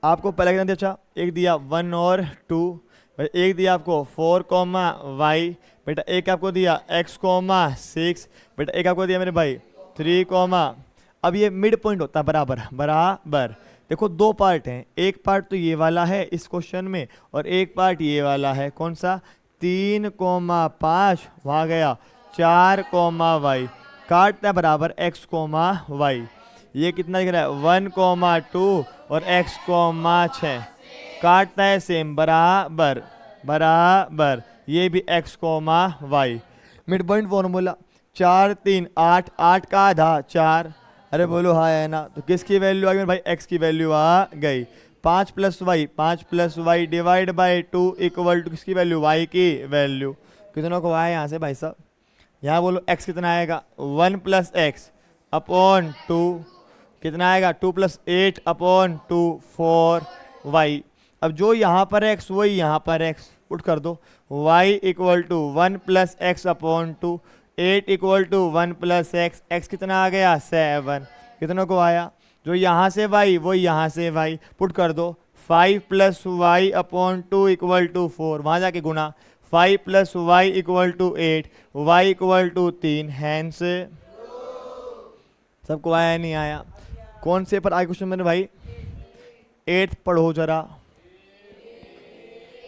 आपको पहले कितना दिया? अच्छा एक दिया 1 और 2, एक दिया आपको 4 कॉमा वाई, बेटा एक आपको दिया x कॉमा 6, बेटा एक आपको दिया मेरे भाई 3 कॉमा। अब ये मिड पॉइंट होता है बराबर बराबर। देखो दो पार्ट हैं, एक पार्ट तो ये वाला है इस क्वेश्चन में, और एक पार्ट ये वाला है। कौन सा? 3 कॉमा 5, वहाँ गया 4 कॉमा वाई, काटता है बराबर x कॉमा वाई। ये कितना दिख रहा है? 1 कॉमा 2 और x कॉमा 6, काटता है सेम बराबर बराबर, ये भी x comma Y. Mid point formula 4 3 8, 8 का आधा 4, अरे बोलो हाँ है ना। तो किसकी वैल्यू आ गई भाई? x की वैल्यू आ गई। 5 plus Y divide by 2 equal to किसकी वैल्यू? y की वैल्यू। कितनों को आया यहाँ से भाई साहब? यहाँ बोलो x कितना आएगा? 1 प्लस एक्स अपॉन 2, कितना आएगा? 2 प्लस 8 अपॉन 2 4 y। अब जो यहाँ पर x वही यहाँ पर x, पुट कर दो। y equal to 1 plus X upon 2, 8 equal to 1 plus X, x कितना आ गया? 7। कितनों को आया? जो यहाँ से y वो यहाँ से y, पुट कर दो। 5 plus Y upon 2 equal to 4, वहाँ जाके गुना। 5 plus Y equal to 8, y equal to 3, hence. सबको आया नहीं आया? कौन से पर आए क्वेश्चन मैंने भाई? 8th पढ़ो जरा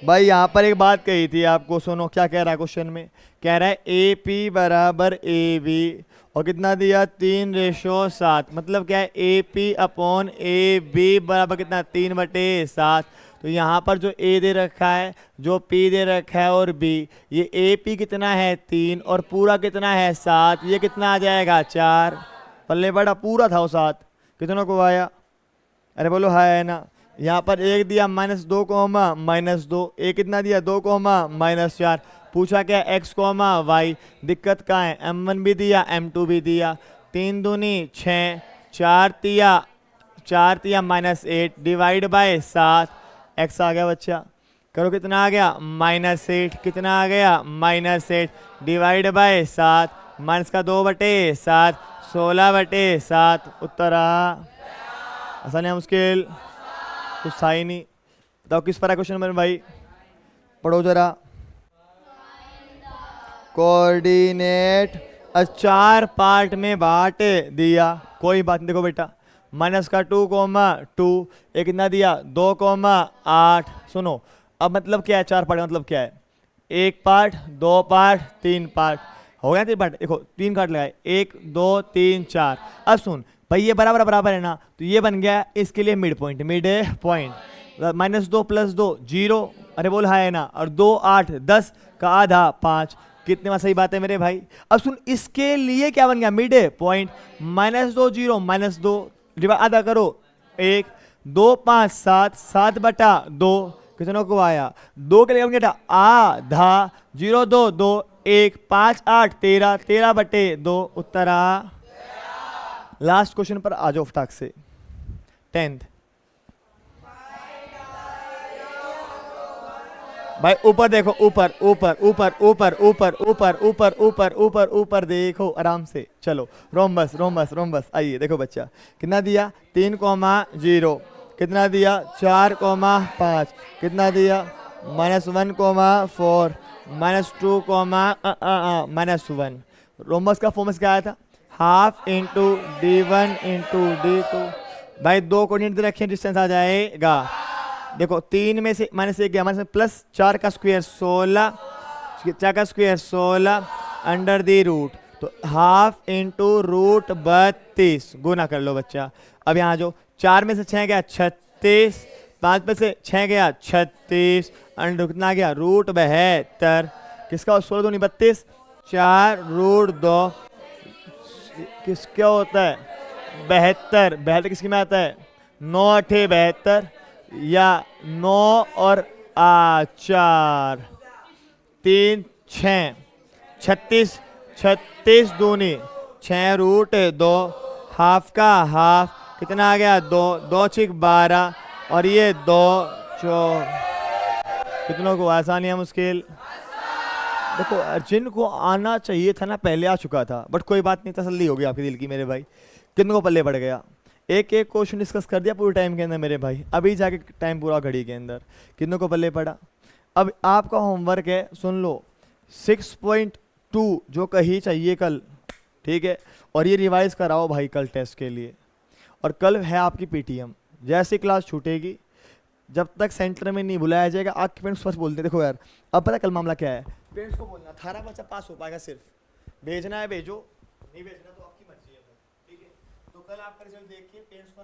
भाई। यहाँ पर एक बात कही थी आपको, सुनो क्या कह रहा है क्वेश्चन में। कह रहा है ए पी बराबर ए बी, और कितना दिया? 3:7। मतलब क्या है? A P upon A B बराबर कितना? 3/7। तो यहाँ पर जो ए दे रखा है, जो पी दे रखा है, और बी, ये ए पी कितना है? 3, और पूरा कितना है? 7। ये कितना आ जाएगा? 4। पल्ले बड़ा पूरा था वो 7। कितनों को आया? अरे बोलो है ना। यहाँ पर एक दिया -2 कॉमा -2, एक कितना दिया? 2 कॉमा -4। पूछा क्या? x comma Y. दिक्कत कहाँ है? m1 भी दिया m2 भी दिया। 3 दूनी 6, 4 तिया -8 डिवाइड बाय 7, x आ गया बच्चा। करो कितना आ गया? -8। कितना आ गया? -8 डिवाइड बाय 7, माइनस का 2/7, 16/7। उत्तर आ। आसान है मुश्किल? कुछ था ही नहीं। बताओ किस पर है क्वेश्चन नंबर भाई? पढ़ो जरा। कोऑर्डिनेट 4 पार्ट में बांट दिया, कोई बात नहीं। देखो बेटा -2 कॉमा 2, एक कितना दिया? 2 कॉमा 8। सुनो अब मतलब क्या है? 4 पार्ट मतलब क्या है? 1 पार्ट, 2 पार्ट, 3 पार्ट। हो गया 3 पार्ट। देखो 3 कार्ड लगाए, 1 2 3 4। अब सुन भाई, ये बराबर बराबर है ना, तो ये बन गया इसके लिए मिड पॉइंट। -2 + 2 0, अरे बोल है ना। और 2 8 10 का आधा 5। कितने में सही बात है मेरे भाई? अब सुन इसके लिए क्या बन गया? Mid point. -2 0 -2 आधा करो 1, 2 5 7, 7/2। कितनों को आया? 2 के लिए बन गया आधा। 0 2 2 1, 5 8 13, 13/2। उत्तर आ। लास्ट क्वेश्चन पर आ जाओ फटाक से। 10th भाई, ऊपर देखो, ऊपर ऊपर ऊपर ऊपर ऊपर ऊपर ऊपर ऊपर ऊपर ऊपर देखो आराम से। चलो रोम्बस रोम्बस रोम्बस। आइए देखो बच्चा, कितना दिया? 3 कॉमा 0, कितना दिया? 4 कॉमा 5, कितना दिया? -1 कॉमा 4, -2 कॉमा -1। रोम्बस का फॉर्मस क्या आया था? Half into d1 into d2। भाई 2 कोऑर्डिनेट दे रखे, डिस्टेंस आ जाएगा। देखो 3 में से -1 गया, +4 का स्क्वायर 16, 4 का स्क्वायर 16 अंडर दी रूट, तो हाफ इंटू रूट 32। गुना कर लो बच्चा। अब यहाँ जो 4 में से 6 गया 36, 5 में से 6 गया 36, अंडर कितना गया? रूट 72। किसका? 16 दूनी 32, 4 रूट 2। किसका होता है? 72, 72 किसकी में आता है? 9 अठे 72 या 9 और 4 3 6 36, 36 दूनी 6 रूट 2, हाफ का हाफ कितना आ गया? 2, 2 6 12 और ये 2 4। कितनों को आसान या मुश्किल? देखो जिनको आना चाहिए था ना पहले आ चुका था, बट कोई बात नहीं, तसल्ली हो गई आपके दिल की मेरे भाई। कितनों को पल्ले पड़ गया? एक एक क्वेश्चन डिस्कस कर दिया पूरे टाइम के अंदर मेरे भाई, अभी जाके टाइम पूरा घड़ी के अंदर। कितनों को पल्ले पड़ा? अब आपका होमवर्क है, सुन लो, 6.2 जो कही चाहिए कल, ठीक है, और ये रिवाइज कराओ भाई कल टेस्ट के लिए। और कल है आपकी पीटीएम, जैसे क्लास छूटेगी, जब तक सेंटर में नहीं बुलाया जाएगा आपके पेरेंट्स फर्स्ट बोलते हैं। देखो यार, अब पता है कल मामला क्या है, पेरेंट्स को बोलना थारा बच्चा पास हो पाएगा, सिर्फ भेजना है भेजो, नहीं भेजना तो आपकी मर्जी है, ठीक है। तो कल आपका रिजल्ट देख के पेरेंट्स को